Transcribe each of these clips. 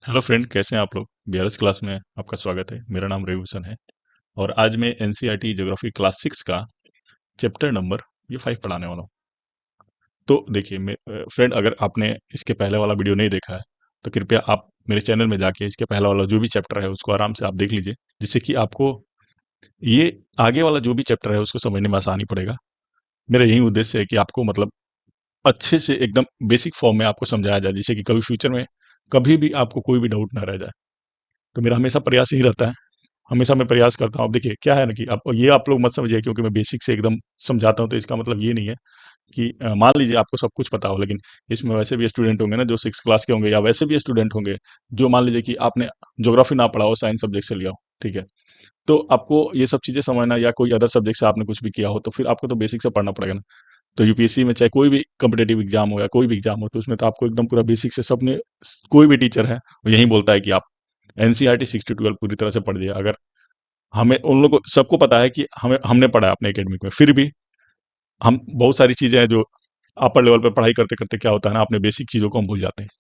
Hello friend, कैसे हैं आप लोग। बीआरएस क्लास में आपका स्वागत है। मेरा नाम रविभूषण है और आज मैं एनसीईआरटी ज्योग्राफी क्लास 6 का चैप्टर नंबर ये 5 पढ़ाने वाला हूँ। तो देखिए फ्रेंड, अगर आपने इसके पहले वाला वीडियो नहीं देखा है तो कृपया आप मेरे चैनल में जाके इसके पहला वाला जो भी चैप्टर है उसको आराम से आप देख लीजिए, जिससे कि आपको ये आगे वाला जो भी चैप्टर है उसको समझने में आसानी पड़ेगा। मेरा यही उद्देश्य है कि आपको मतलब अच्छे से एकदम बेसिक फॉर्म में आपको समझाया जाए, जिससे कि कभी फ्यूचर में कभी भी आपको कोई भी डाउट ना रह जाए। तो मेरा हमेशा प्रयास यही रहता है, हमेशा मैं प्रयास करता हूँ। अब देखिए क्या है ना कि आप लोग मत समझिए क्योंकि मैं बेसिक से एकदम समझाता हूँ तो इसका मतलब ये नहीं है कि मान लीजिए आपको सब कुछ पता हो, लेकिन इसमें वैसे भी स्टूडेंट होंगे ना जो 6 क्लास के होंगे, या वैसे भी स्टूडेंट होंगे जो मान लीजिए कि आपने ज्योग्राफी ना पढ़ा हो, साइंस सब्जेक्ट से लिया हो, ठीक है। तो आपको ये सब चीजें समझना, या कोई अदर सब्जेक्ट से आपने कुछ भी किया हो, तो फिर आपको तो बेसिक से पढ़ना पड़ेगा ना। तो यूपीएससी में चाहे कोई भी कम्पिटेटिव एग्जाम हो या कोई भी एग्जाम हो, तो उसमें तो आपको एकदम पूरा बेसिक से सबने, कोई भी टीचर है वो यही बोलता है कि आप एनसीईआरटी 6 to 12 पूरी तरह से पढ़ लिया। अगर हमें उन लोगों को सबको पता है कि हमने पढ़ा है अपने एकेडमिक में, फिर भी हम बहुत सारी चीजें हैं जो अपर लेवल पर पढ़ाई करते करते क्या होता है ना, अपने बेसिक चीजों को हम भूल जाते हैं।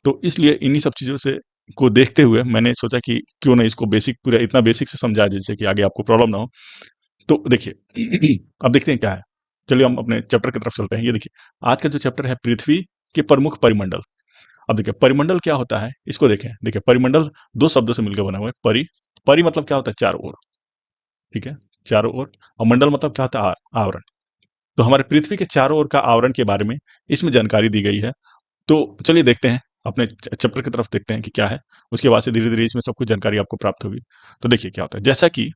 तो इसलिए इन्हीं सब चीजों से को देखते हुए मैंने सोचा कि क्यों ना इसको बेसिक, पूरा इतना बेसिक से समझाया जाए जिससे कि आगे आपको प्रॉब्लम ना हो। तो देखिए अब देखते हैं क्या है। चलिए हम अपने चैप्टर की तरफ चलते हैं। ये देखिए, आज का जो चैप्टर है पृथ्वी के प्रमुख परिमंडल। अब देखिए परिमंडल क्या होता है इसको देखें। देखिए परिमंडल दो शब्दों से मिलकर बना हुआ है। परि मतलब क्या होता है, चारों ओर, ठीक है, चारों ओर। और मंडल मतलब क्या होता है, आवरण। तो हमारे पृथ्वी के चारों ओर का आवरण के बारे में इसमें जानकारी दी गई है। तो चलिए देखते हैं, अपने चैप्टर की तरफ देखते हैं कि क्या है। उसके बाद से धीरे धीरे इसमें सब कुछ जानकारी आपको प्राप्त होगी। तो देखिए क्या होता है, जैसा कि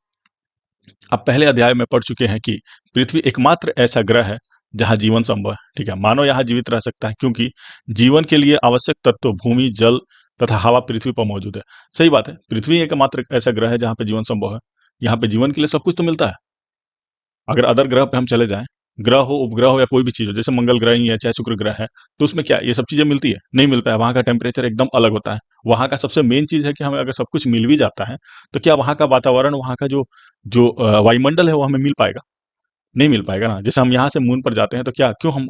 आप पहले अध्याय में पढ़ चुके हैं कि पृथ्वी एकमात्र ऐसा ग्रह है जहां जीवन संभव है, ठीक है। मानव यहाँ जीवित रह सकता है क्योंकि जीवन के लिए आवश्यक तत्व भूमि, जल तथा हवा पृथ्वी पर मौजूद है। सही बात है, पृथ्वी एकमात्र ऐसा ग्रह है जहां पे जीवन संभव है। यहाँ पे जीवन के लिए सब कुछ तो मिलता है। अगर अदर ग्रह पे हम चले जाएं, ग्रह हो, उपग्रह हो, या कोई भी चीज हो, जैसे मंगल ग्रह ही है चाहे शुक्र ग्रह है, तो उसमें क्या ये सब चीजें मिलती है? नहीं मिलता है। वहां का टेम्परेचर एकदम अलग होता है। वहां का सबसे मेन चीज है कि हमें अगर सब कुछ मिल भी जाता है तो क्या वहां का वातावरण, वहां का जो जो वायुमंडल है वो हमें मिल पाएगा? नहीं मिल पाएगा ना। जैसे हम यहाँ से मून पर जाते हैं तो क्या, क्यों हम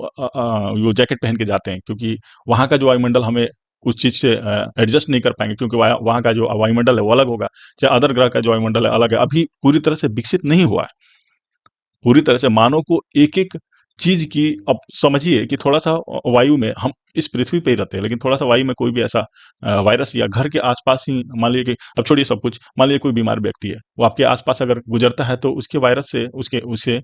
वो जैकेट पहन के जाते हैं? क्योंकि वहां का जो वायुमंडल हमें उस चीज से एडजस्ट नहीं कर पाएंगे, क्योंकि वहां का जो वायुमंडल है वो अलग होगा। चाहे अदर ग्रह का जो वायुमंडल है अलग है, अभी पूरी तरह से विकसित नहीं हुआ है। पूरी तरह से मानव को एक-एक चीज़ की, अब समझिए कि थोड़ा-सा वायु में, हम इस पृथ्वी पे ही रहते हैं, लेकिन थोड़ा-सा वायु में कोई भी ऐसा वायरस या घर के आस-पास ही मान लीजिए कि, अब छोड़िए सब कुछ, मान लीजिए कोई बीमार व्यक्ति है, वो आपके आस-पास अगर गुज़रता है तो उसके वायरस से, उसके उससे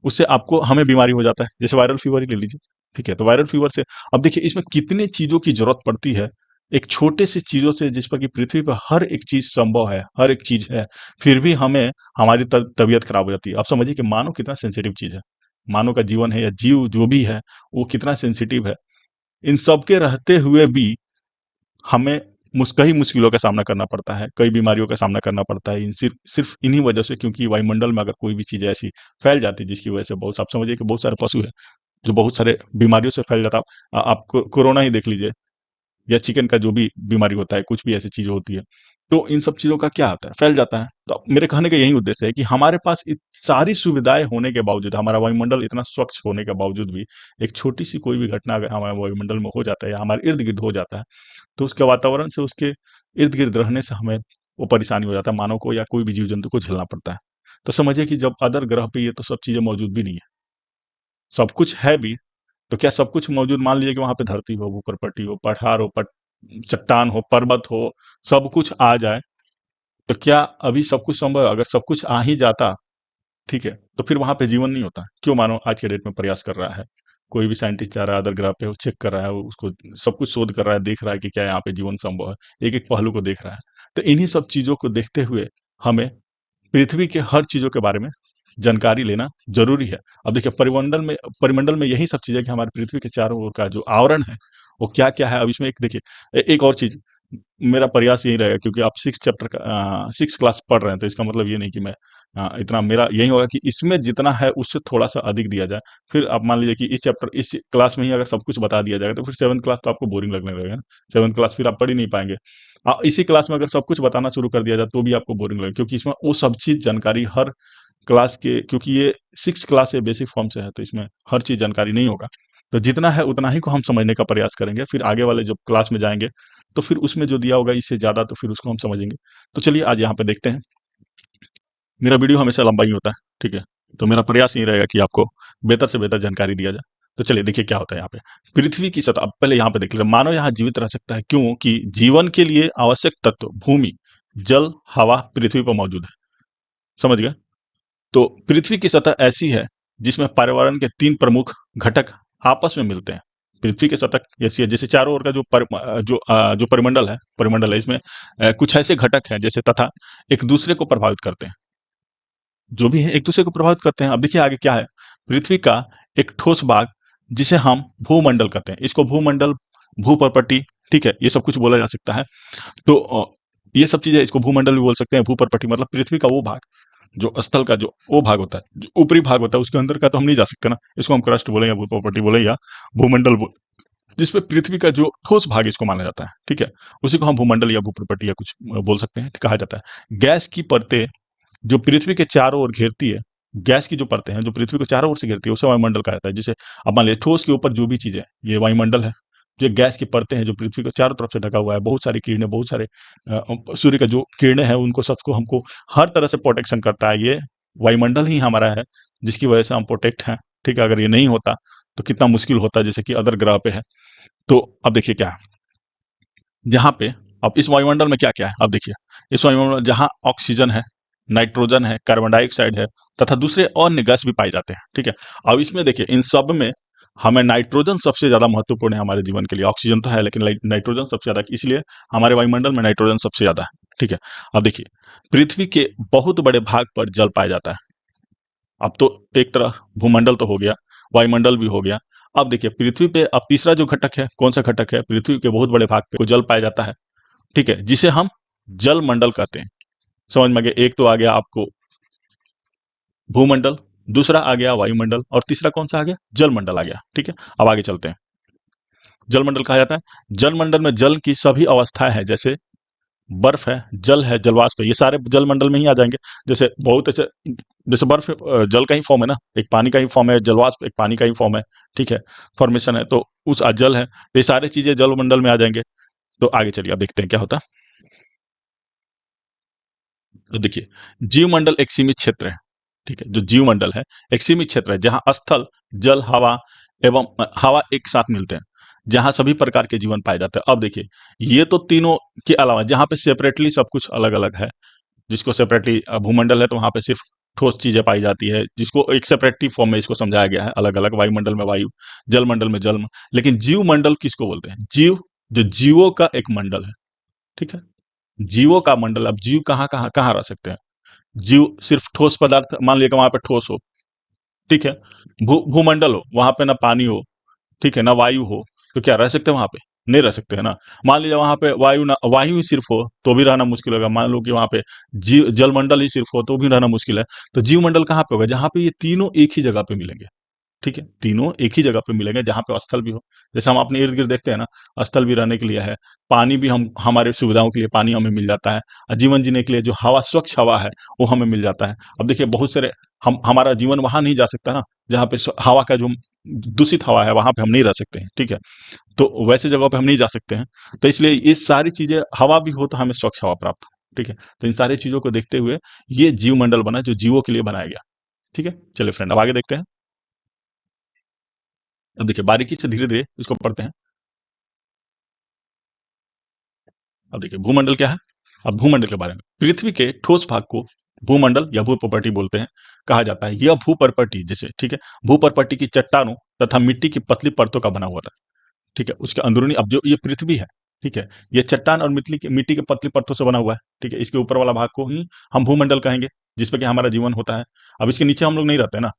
उससे आपको, हमें बीमारी हो जाता है। जैसे वायरल फीवर ही ले लीजिए, ठीक है? तो वायरल फीवर से, अब देखिए इसमें कितनी चीज़ों की ज़रूरत पड़ती है। एक छोटे से चीज़ों से, जिस पर कि पृथ्वी पे हर एक चीज़ संभव है, हर एक चीज़ है, फिर भी हमें हमारी तबीयत खराब हो जाती है। आप समझिए कि मानव कितना सेंसिटिव चीज़ है। मानव का जीवन है या जीव जो भी है, वो कितना सेंसिटिव है। इन सब के रहते हुए भी हमें कई मुश्किलों का सामना करना पड़ता है, कई बीमारियों का सामना करना पड़ता है। इन सिर्फ़ सिर्फ़ इन्हीं वजह से, क्योंकि वायुमंडल में अगर कोई भी चीज़ ऐसी फैल जाती है जिसकी वजह से बहुत, आप समझिए कि बहुत सारे पशु हैं, जो बहुत सारे बीमारियों से फैल जाता है। आप कोरोना ही देख लीजिए, या चिकन का जो भी बीमारी होता है, कुछ भी ऐसी चीज़ होती है, तो इन सब चीज़ों का क्या होता है, फैल जाता है। तो मेरे कहने का यही उद्देश्य है कि हमारे पास सारी सुविधाएं होने के बावजूद, हमारा वायुमंडल इतना स्वच्छ होने के बावजूद भी, एक छोटी सी कोई भी घटना अगर हमारे वायुमंडल में हो जाता है या हमारे इर्द गिर्द हो जाता है, तो उसके वातावरण से, उसके इर्द गिर्द रहने से हमें वो परेशानी हो जाता है, मानव को या कोई भी जीव जंतु को झेलना पड़ता है। तो समझिए कि जब अदर ग्रह पे ये तो सब चीजें मौजूद भी नहीं है, सब कुछ है भी, तो क्या सब कुछ मौजूद, मान लीजिए कि वहां पे धरती हो, भूप्रपट्टी हो, पठार हो, चट्टान हो, पर्वत हो, सब कुछ आ जाए, तो क्या अभी सब कुछ संभव है? अगर सब कुछ आ ही जाता, ठीक है, तो फिर वहां पे जीवन नहीं होता। क्यों मानो आज के डेट में प्रयास कर रहा है, कोई भी साइंटिस्ट जा रहा है अदर ग्रह पे, वो चेक कर रहा है, वो उसको सब कुछ शोध कर रहा है, देख रहा है कि क्या यहाँ पे जीवन संभव है, एक एक पहलू को देख रहा है। तो इन्हीं सब चीजों को देखते हुए हमें पृथ्वी के हर चीजों के बारे में जानकारी लेना जरूरी है। अब देखिए परिमंडल में यही सब चीजें कि हमारी पृथ्वी के चारों ओर का जो आवरण है वो क्या क्या है। अब इसमें एक देखिए, एक और चीज, मेरा प्रयास यही रहेगा, क्योंकि आप 6 क्लास पढ़ रहे हैं, तो इसका मतलब ये नहीं कि मैं इतना, मेरा यही होगा कि इसमें जितना है उससे थोड़ा सा अधिक दिया जाए। फिर आप मान लीजिए कि इस क्लास में ही अगर सब कुछ बता दिया जाएगा, तो फिर 7th क्लास तो आपको बोरिंग लगने लगेगा ना। 7th क्लास फिर आप पढ़ ही नहीं पाएंगे। इसी क्लास में अगर सब कुछ बताना शुरू कर दिया जाए तो भी आपको बोरिंग लगेगा, क्योंकि इसमें वो सब चीज जानकारी हर क्लास के, क्योंकि ये 6 क्लास है, बेसिक फॉर्म से है, तो इसमें हर चीज जानकारी नहीं होगा। तो जितना है उतना ही को हम समझने का प्रयास करेंगे, फिर आगे वाले जब क्लास में जाएंगे तो फिर उसमें जो दिया होगा इससे ज़्यादा तो फिर उसको हम समझेंगे। तो चलिए आज यहाँ पे देखते हैं। मेरा वीडियो हमेशा लंबा ही होता है, ठीक है? तो मेरा प्रयास यही रहेगा कि आपको बेहतर से बेहतर जानकारी दिया जाए। तो चलिए देखिए क्या होता है यहाँ पे। पृथ्वी की सतह, अब पहले यहाँ पे देख लीजिए, मानव यहाँ जीवित रह सकता है क्योंकि जीवन के लिए आवश्यक तत्व भूमि, जल, हवा पृथ्वी पर मौजूद है। समझ गए? तो पृथ्वी की सतह ऐसी है जिसमें पर्यावरण के 3 प्रमुख घटक आपस में मिलते हैं। पृथ्वी की सतह ऐसी है जैसे चारों ओर का जो परिमंडल है इसमें कुछ ऐसे घटक हैं जैसे तथा एक दूसरे को प्रभावित करते हैं। जो भी है एक दूसरे को प्रभावित करते हैं। अब देखिए आगे क्या है। पृथ्वी का एक ठोस भाग जिसे हम भूमंडल कहते हैं। इसको भूमंडल, भूपर्पटी, ठीक है? ये सब कुछ बोला जा सकता है। तो ये सब चीजें इसको भूमंडल भी बोल सकते हैं। भूपर्पटी मतलब पृथ्वी का वो भाग, जो स्थल का जो वो भाग होता है, जो ऊपरी भाग होता है, उसके अंदर का तो हम नहीं जा सकते ना। इसको हम क्रस्ट बोले या भूप्रॉपर्टी बोले या भूमंडल बोले, जिसपे पृथ्वी का जो ठोस भाग इसको माना जाता है, ठीक है? उसी को हम भूमंडल या भूप्रॉपर्टी या कुछ बोल सकते हैं, कहा जाता है। गैस की परतें जो पृथ्वी के चारों ओर घेरती है, गैस की जो परतें हैं जो पृथ्वी को चारों ओर से घेरती है, उसे वायुमंडल कहा जाता है। जैसे अब मान लीजिए ठोस के ऊपर जो भी चीज है, ये वायुमंडल है। ये गैस की परतें हैं जो पृथ्वी को चारों तरफ से ढका हुआ है। बहुत सारी किरणें, बहुत सारे सूर्य का जो किरणें हैं उनको सबको हमको हर तरह से प्रोटेक्शन करता है। ये वायुमंडल ही हमारा है जिसकी वजह से हम प्रोटेक्ट हैं, ठीक है? अगर ये नहीं होता तो कितना मुश्किल होता, जैसे कि अदर ग्रह पे है। तो अब देखिए क्या है जहाँ पे, अब इस वायुमंडल में क्या-क्या है? अब देखिए, इस वायुमंडल में जहाँ ऑक्सीजन है, नाइट्रोजन है, कार्बन डाइऑक्साइड है तथा दूसरे अन्य गैस भी पाए जाते हैं, ठीक है? अब इसमें देखिए इन सब में हमें नाइट्रोजन सबसे ज़्यादा महत्वपूर्ण है हमारे जीवन के लिए। ऑक्सीजन तो है लेकिन नाइट्रोजन सबसे ज़्यादा, इसलिए हमारे वायुमंडल में नाइट्रोजन सबसे ज़्यादा है, ठीक है? अब देखिए, पृथ्वी के बहुत बड़े भाग पर जल पाया जाता है। अब तो एक तरह भूमंडल तो हो गया, वायुमंडल भी हो गया। अब देखिए पृथ्वी पे अब तीसरा जो घटक है, कौन सा घटक है? पृथ्वी के बहुत बड़े भाग पे जल पाया जाता है, ठीक है? जिसे हम जलमंडल कहते हैं। समझ में आ गया? एक तो आ गया आपको भूमंडल, दूसरा आ गया वायुमंडल और तीसरा कौन सा आ गया? जलमंडल आ गया, ठीक है? अब आगे चलते हैं। जलमंडल कहा जाता है, जलमंडल में जल की सभी अवस्थाएं हैं, जैसे बर्फ है, जल है, जलवाष्प है, ये सारे जलमंडल में ही आ जाएंगे। जैसे बहुत ऐसे, जैसे बर्फ जल का ही फॉर्म है ना, एक पानी का ही फॉर्म है, जलवाष्प एक पानी का ही फॉर्म है, ठीक है? फॉर्मेशन है, तो उस जल है, तो ये सारी चीजें जलमंडल में आ जाएंगे। तो आगे चलिए अब देखते हैं क्या होता है। तो देखिए, जीवमंडल एक सीमित क्षेत्र है, ठीक है? जो जीवमंडल है एक सीमित क्षेत्र है जहां स्थल, जल, हवा एवं हवा एक साथ मिलते हैं, जहां सभी प्रकार के जीवन पाए जाते हैं। अब देखिए, ये तो तीनों के अलावा जहां पे सेपरेटली सब कुछ अलग अलग है, जिसको सेपरेटली भूमंडल है तो वहां पे सिर्फ ठोस चीजें पाई जाती है, जिसको एक सेपरेटली फॉर्म में इसको समझाया गया है अलग अलग। वायुमंडल में वायु, जलमंडल में जल। लेकिन जीवमंडल किसको बोलते हैं? जीव, जो जीवों का एक मंडल है, ठीक है? जीवों का मंडल। अब जीव कहाँ कहाँ कहाँ रह सकते हैं? जीव सिर्फ ठोस पदार्थ, मान लिया कि वहां पे ठोस हो, ठीक है? भूमंडल हो, वहां पे ना पानी हो, ठीक है, ना वायु हो, तो क्या रह सकते हैं वहां पे? नहीं रह सकते है ना। मान लीजिए वहां पे वायु ना, वायु ही सिर्फ हो तो भी रहना मुश्किल होगा। मान लो कि वहां पे जीव जलमंडल ही सिर्फ हो तो भी रहना मुश्किल है। तो जीवमंडल कहाँ पे होगा? जहां पे ये तीनों एक ही जगह पे मिलेंगे, ठीक है? तीनों एक ही जगह पे मिलेंगे जहाँ पे स्थल भी हो। जैसे हम अपने इर्द गिर्द देखते हैं ना, स्थल भी रहने के लिए है, पानी भी हम हमारे सुविधाओं के लिए पानी हमें मिल जाता है, और जीवन जीने के लिए जो हवा, स्वच्छ हवा है वो हमें मिल जाता है। अब देखिए बहुत सारे, हम हमारा जीवन वहां नहीं जा सकता ना जहाँ पे हवा का जो दूषित हवा है वहां पे हम नहीं रह सकते हैं, ठीक है? तो वैसे जगहों पे हम नहीं जा सकते हैं। तो इसलिए ये सारी चीजें, हवा भी हो तो हमें स्वच्छ हवा प्राप्त हो, ठीक है? तो इन सारी चीजों को देखते हुए ये जीव मंडल बना जो जीवों के लिए बनाया गया, ठीक है? चलिए फ्रेंड अब आगे देखते हैं। अब देखिए बारीकी से धीरे धीरे इसको पढ़ते हैं। अब देखिए भूमंडल क्या है। अब भूमंडल के बारे में, पृथ्वी के ठोस भाग को भूमंडल या भूप्रपट्टी बोलते हैं, कहा जाता है। यह भूप्रपट्टी जैसे, ठीक है, भूप्रपट्टी की चट्टानों तथा मिट्टी की पतली परतों का बना हुआ था, ठीक है? उसके अंदरूनी, अब जो ये पृथ्वी है, ठीक है, ये चट्टान और मिट्टी की पतली परतों से बना हुआ है, ठीक है? इसके ऊपर वाला भाग को ही हम भूमंडल कहेंगे, जिसपे कि हमारा जीवन होता है। अब इसके नीचे हम लोग नहीं रहते ना,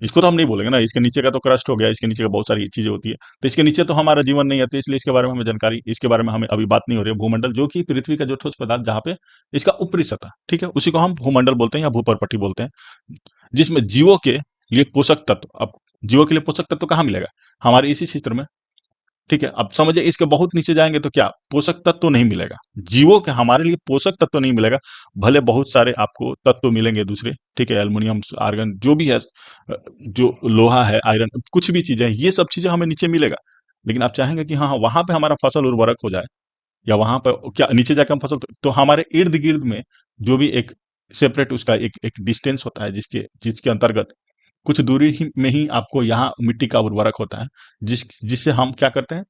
इसको तो हम नहीं बोलेंगे ना, इसके नीचे का तो क्रस्ट हो गया, इसके नीचे का बहुत सारी चीजें होती है, तो इसके नीचे तो हमारा जीवन नहीं है, तो इसलिए इसके बारे में हमें जानकारी, इसके बारे में हमें अभी बात नहीं हो रही है। भूमंडल जो कि पृथ्वी का जो ठोस पदार्थ जहाँ पे इसका ऊपरी सतह, ठीक है, उसी को हम भूमंडल बोलते हैं या भूपरपट्टी बोलते हैं, जिसमें जीवों के लिए पोषक तत्व, अब जीवों के लिए पोषक तत्व कहाँ मिलेगा? हमारे इसी क्षेत्र में, ठीक है? अब समझिए इसके बहुत नीचे जाएंगे तो क्या पोषक तत्व नहीं मिलेगा, जीवों के हमारे लिए पोषक तत्व नहीं मिलेगा। भले बहुत सारे आपको तत्व मिलेंगे दूसरे, ठीक है, एल्युमिनियम, आर्गन, जो भी है, जो लोहा है, आयरन, कुछ भी चीजें हैं, ये सब चीजें हमें नीचे मिलेगा। लेकिन आप चाहेंगे कि हाँ हाँ वहां पे हमारा फसल उर्वरक हो जाए, या वहां पर क्या नीचे जाकर हम फसल, तो हमारे इर्द गिर्द में जो भी एक सेपरेट उसका एक डिस्टेंस होता है, जिसके जिसके अंतर्गत कुछ दूरी ही में ही आपको यहाँ मिट्टी का उर्वरक होता है, जिससे हम क्या करते हैं,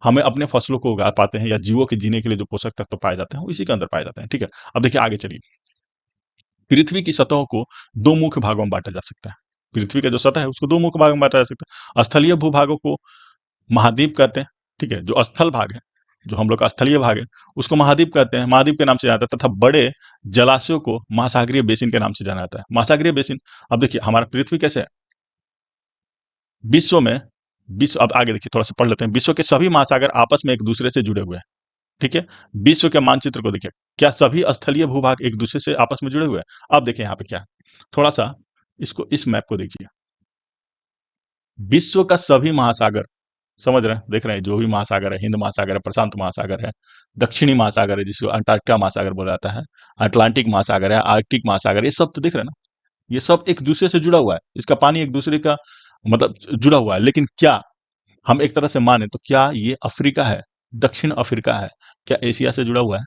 हमें अपने फसलों को उगा पाते हैं, या जीवों के जीने के लिए जो पोषक तत्व पाए जाते हैं वो इसी के अंदर पाए जाते हैं। ठीक है, अब देखिए आगे चलिए। पृथ्वी की सतह को दो मुख्य भागों में बांटा जा सकता है। पृथ्वी का जो सतह है उसको दो मुख्य भागों में बांटा जा सकता है। स्थलीय भूभागों को महाद्वीप कहते हैं। ठीक है, जो स्थल भाग है, जो हम लोग का स्थलीय भाग है, उसको महाद्वीप कहते हैं, महाद्वीप के नाम से जाना जाता है। तथा बड़े जलाशयों को महासागरीय बेसिन के नाम से जाना जाता है। महासागरीय बेसिन, अब देखिए हमारा पृथ्वी कैसे है, विश्व में, विश्व, अब आगे देखिए थोड़ा सा पढ़ लेते हैं। विश्व के सभी महासागर आपस में एक दूसरे से जुड़े हुए हैं। ठीक है, विश्व के मानचित्र को देखिए, क्या सभी स्थलीय भूभाग एक दूसरे से आपस में जुड़े हुए हैं? अब देखिए यहाँ पे क्या है, थोड़ा सा इसको, इस मैप को देखिए। विश्व का सभी महासागर, समझ रहे हैं, देख रहे हैं, जो भी महासागर है, हिंद महासागर है, प्रशांत महासागर है, दक्षिणी महासागर है जिसको अंटार्कटिका महासागर बोला जाता है, अटलांटिक महासागर है, आर्कटिक महासागर, ये सब तो दिख रहे हैं ना, ये सब एक दूसरे से जुड़ा हुआ है। इसका पानी एक दूसरे का मतलब जुड़ा हुआ है। लेकिन क्या हम एक तरह से माने तो क्या ये अफ्रीका है, दक्षिण अफ्रीका है, क्या एशिया से जुड़ा हुआ है?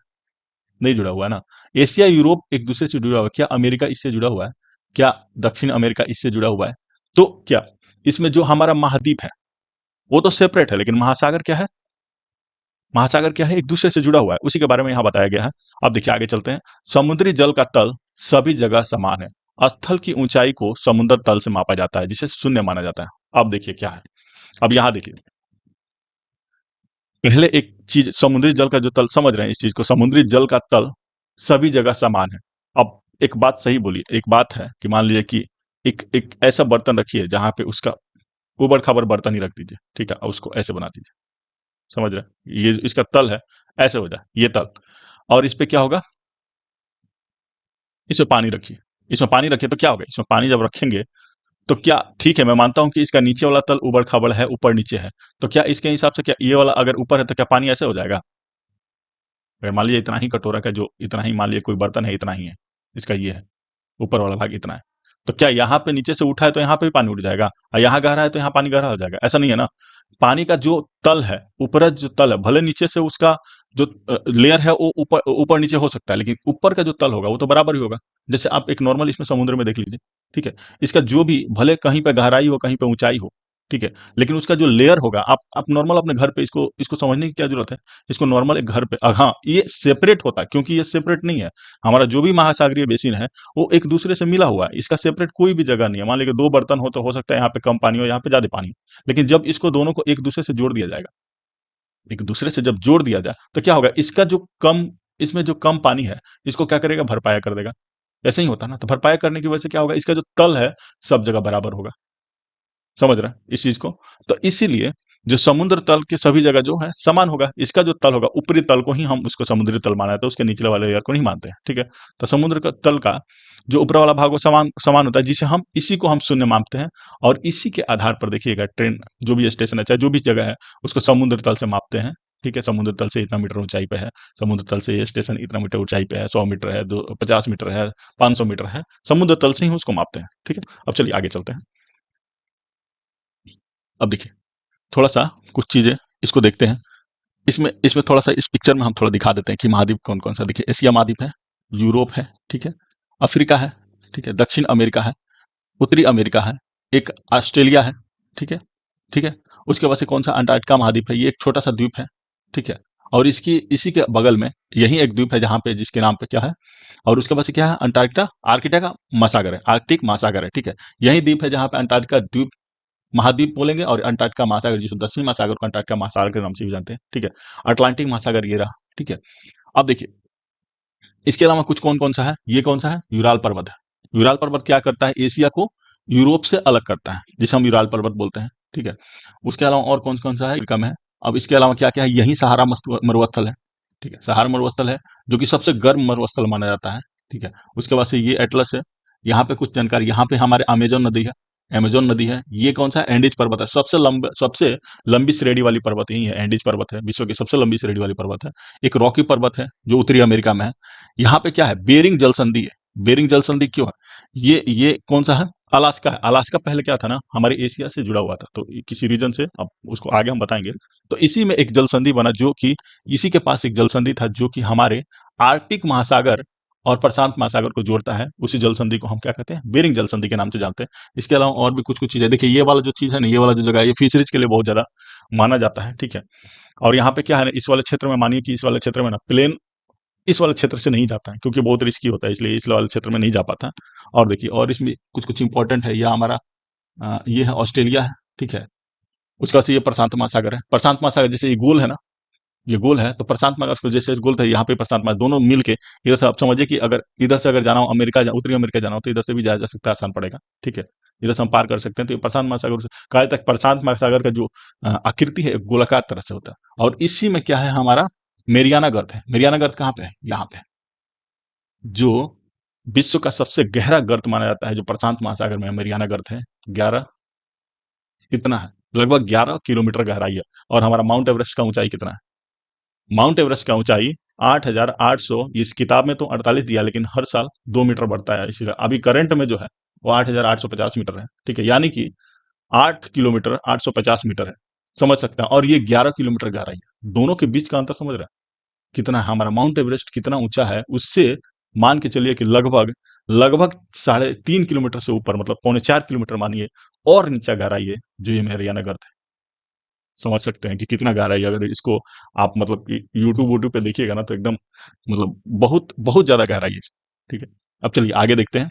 नहीं जुड़ा हुआ है ना। एशिया यूरोप एक दूसरे से जुड़ा हुआ है, क्या अमेरिका इससे जुड़ा हुआ है? क्या दक्षिण अमेरिका इससे जुड़ा हुआ है? तो क्या इसमें जो हमारा महाद्वीप है वो तो सेपरेट है, लेकिन महासागर क्या है, महासागर क्या है, एक दूसरे से जुड़ा हुआ है। उसी के बारे में यहाँ बताया गया है। अब देखिए आगे चलते हैं। समुद्री जल का तल सभी जगह समान है। स्थल की ऊंचाई को समुद्र तल से मापा जाता है, जिसे शून्य माना जाता है। अब देखिए क्या है, अब यहाँ देखिए, पहले एक चीज, समुद्री जल का जो तल, समझ रहे हैं इस चीज को, समुद्री जल का तल सभी जगह समान है। अब एक बात सही बोलिए, एक बात है कि मान लीजिए कि एक एक ऐसा बर्तन रखिए जहां पे उसका ऊबड़ खाबड़ बर्तन ही रख दीजिए। ठीक है, अब उसको ऐसे बना दीजिए, समझ रहे हैं, ये इसका तल है, ऐसे हो जाए ये तल, और इस पे क्या होगा, इसमें पानी रखिए, इसमें पानी रखिए तो क्या होगा, इसमें पानी जब रखेंगे तो क्या, ठीक है मैं मानता हूं कि इसका नीचे वाला तल ऊबड़ खाबड़ है, ऊपर नीचे है, तो क्या इसके हिसाब से क्या ये वाला अगर ऊपर है तो क्या पानी ऐसे हो जाएगा? अगर मान लीजिए इतना ही कटोरा का जो, इतना ही मान लीजिए कोई बर्तन है, इतना ही है इसका, ये है ऊपर वाला भाग इतना है, तो क्या यहाँ पे नीचे से उठा है तो यहाँ पे भी पानी उठ जाएगा, और यहाँ गहरा है तो यहाँ पानी गहरा हो जाएगा? ऐसा नहीं है ना। पानी का जो तल है, ऊपर जो तल है, भले नीचे से उसका जो लेयर है वो ऊपर ऊपर नीचे हो सकता है, लेकिन ऊपर का जो तल होगा वो तो बराबर ही होगा। जैसे आप एक नॉर्मल इसमें समुद्र में देख लीजिए। ठीक है, इसका जो भी, भले कहीं पे गहराई हो कहीं पे ऊंचाई हो, ठीक है, लेकिन उसका जो लेयर होगा, आप नॉर्मल अपने घर पे इसको इसको समझने की क्या जरूरत है, इसको नॉर्मल एक घर पे, हाँ ये सेपरेट होता है, क्योंकि ये सेपरेट नहीं है। हमारा जो भी महासागरीय बेसिन है वो एक दूसरे से मिला हुआ है, इसका सेपरेट कोई भी जगह नहीं है। मान लीजिए दो बर्तन हो तो हो सकता है यहाँ पे कम पानी हो, यहाँ पे ज्यादा पानी हो, लेकिन जब इसको दोनों को एक दूसरे से जोड़ दिया जाएगा, एक दूसरे से जब जोड़ दिया जाए तो क्या होगा, इसका जो कम, इसमें जो कम पानी है इसको क्या करेगा, भरपाया कर देगा। ऐसे ही होता है ना, तो भरपाया करने की वजह से क्या होगा, इसका जो तल है सब जगह बराबर होगा। समझ रहे हैं इस चीज को? तो इसीलिए जो समुद्र तल के सभी जगह जो है समान होगा, इसका जो तल होगा, ऊपरी तल को ही हम उसको समुद्री तल माना जाता है, उसके निचले वाले लेयर को नहीं मानते हैं। ठीक है, तो समुद्र का तल का जो ऊपर वाला भाग वो समान समान होता है, जिसे हम, इसी को हम शून्य मानते हैं। और इसी के आधार पर देखिएगा ट्रेन, जो भी स्टेशन है चाहे जो भी जगह है, उसको समुद्र तल से मापते हैं। ठीक है, समुद्र तल से इतना मीटर ऊंचाई पे है, समुद्र तल से ये स्टेशन इतना मीटर ऊंचाई पे है, 100 मीटर है, 50 मीटर है, 500 मीटर है, समुद्र तल से ही उसको मापते हैं। ठीक है, अब चलिए आगे चलते हैं। अब देखिए थोड़ा सा कुछ चीजें इसको देखते हैं। इसमें इसमें थोड़ा सा इस पिक्चर में हम थोड़ा दिखा देते हैं कि महाद्वीप कौन कौन सा। देखिए एशिया महाद्वीप है, यूरोप है, ठीक है, अफ्रीका है, ठीक है, दक्षिण अमेरिका है, उत्तरी अमेरिका है, एक ऑस्ट्रेलिया है, ठीक है, ठीक है, उसके बाद से कौन सा अंटार्कटिका महाद्वीप है, ये एक छोटा सा द्वीप है, ठीक है, और इसकी इसी के बगल में यही एक द्वीप है जहां पे, जिसके नाम पे क्या है, और उसके बाद से क्या है, अंटार्कटिका, आर्कटिका महासागर है, आर्कटिक महासागर है, ठीक है, यही द्वीप है जहां पे अंटार्कटिका द्वीप, महाद्वीप बोलेंगे, और अंटार्कटिका महासागर, जिसको दक्षिणी महासागर को अंटार्कटिका महासागर के नाम से भी जानते हैं, ठीक है, अटलांटिक महासागर ये रहा, ठीक है। अब देखिए इसके अलावा कुछ कौन कौन सा है, ये कौन सा है, यूराल पर्वत है। यूराल पर्वत क्या करता है, एशिया को यूरोप से अलग करता है, जिसे हम यूराल पर्वत बोलते हैं, ठीक है। उसके अलावा और कौन कौन सा है, कम है। अब इसके अलावा क्या क्या है, यही सहारा मरुस्थल है, ठीक है, सहारा मरुस्थल है, जो कि सबसे गर्म मरुस्थल माना जाता है, ठीक है। उसके बाद से ये एटलस है, यहाँ पे कुछ जानकारी, यहाँ पे हमारे अमेजोन नदी है, अमेजोन नदी है। ये कौन सा है, एंडीज पर्वत है, सबसे लंबी श्रेणी वाली पर्वत यही है, एंडीज पर्वत है, विश्व की सबसे लंबी श्रेणी वाली पर्वत है। एक रॉकी पर्वत है जो उत्तरी अमेरिका में है। यहाँ पे क्या है, बेरिंग जल संधि है। बेरिंग जल संधि क्यों है, ये कौन सा है, अलास्का है। अलास्का पहले क्या था ना, हमारे एशिया से जुड़ा हुआ था, तो किसी रीजन से, अब उसको आगे हम बताएंगे। तो इसी में एक जल संधि बना, जो कि इसी के पास एक जल संधि था जो कि हमारे आर्कटिक महासागर और प्रशांत महासागर को जोड़ता है। उसी जल संधि को हम क्या कहते हैं, बेरिंग जल संधि के नाम से जानते हैं। इसके अलावा और भी कुछ कुछ चीजें, देखिए ये वाला जो चीज है ना, ये वाला जो जगह है, ये फिशरीज के लिए बहुत ज्यादा माना जाता है, ठीक है। और यहाँ पे क्या है ना, इस वाले क्षेत्र में मानिए कि इस वाले क्षेत्र में ना प्लेन इस वाले क्षेत्र से नहीं जाता है, क्योंकि बहुत रिस्की होता है, इसलिए इस वाले क्षेत्र में नहीं जा पाता। और देखिए, और इसमें कुछ कुछ इंपॉर्टेंट है, यह हमारा ये है ऑस्ट्रेलिया है, ठीक है। उसके बाद से ये प्रशांत महासागर है। प्रशांत महासागर जैसे ये गोल है ना, ये गोल है, तो प्रशांत महासागर जैसे गोल था, यहाँ पे प्रशांत महासागर दोनों मिल के इधर से, आप समझिए कि अगर इधर से अगर जाना हो अमेरिका, उत्तरी अमेरिका जाना हो, तो इधर से भी जाया जा सकता है, आसान पड़ेगा, ठीक है। इधर से हम पार कर सकते हैं। तो ये प्रशांत महासागर कहा जाता है, प्रशांत महासागर का जो आकृति है गोलाकार तरह से होता है। और इसी में क्या है, हमारा मेरियाना गर्त है। मेरियाना गर्त कहाँ पे है, यहाँ पे, जो विश्व का सबसे गहरा गर्त माना जाता है, जो प्रशांत महासागर में है, मेरियाना गर्त है। 11 कितना है, लगभग 11 किलोमीटर गहराई है। और हमारा माउंट एवरेस्ट का ऊंचाई कितना है, माउंट एवरेस्ट का ऊंचाई 8,800, इस किताब में तो 48 दिया, लेकिन हर साल 2 मीटर बढ़ता है, इसीलिए अभी करंट में जो है वो 8,850 मीटर है, ठीक है। यानी कि 8 किलोमीटर 850 मीटर है, समझ सकते हैं। और ये 11 किलोमीटर गहराई है, दोनों के बीच का अंतर समझ रहे हैं कितना है। हमारा माउंट एवरेस्ट कितना ऊंचा है, उससे मान के चलिए कि लगभग लगभग 3.5 किलोमीटर से ऊपर, मतलब 3.25 किलोमीटर मानिए, और नीचा गहराई है जो ये मेरियाना गर्त है। समझ सकते हैं कि कितना गहराई है। अगर इसको आप मतलब कि यूट्यूब वूट्यूब पे देखिएगा ना, तो एकदम मतलब बहुत बहुत ज्यादा गहराई है इसकी, ठीक है। अब चलिए आगे देखते हैं।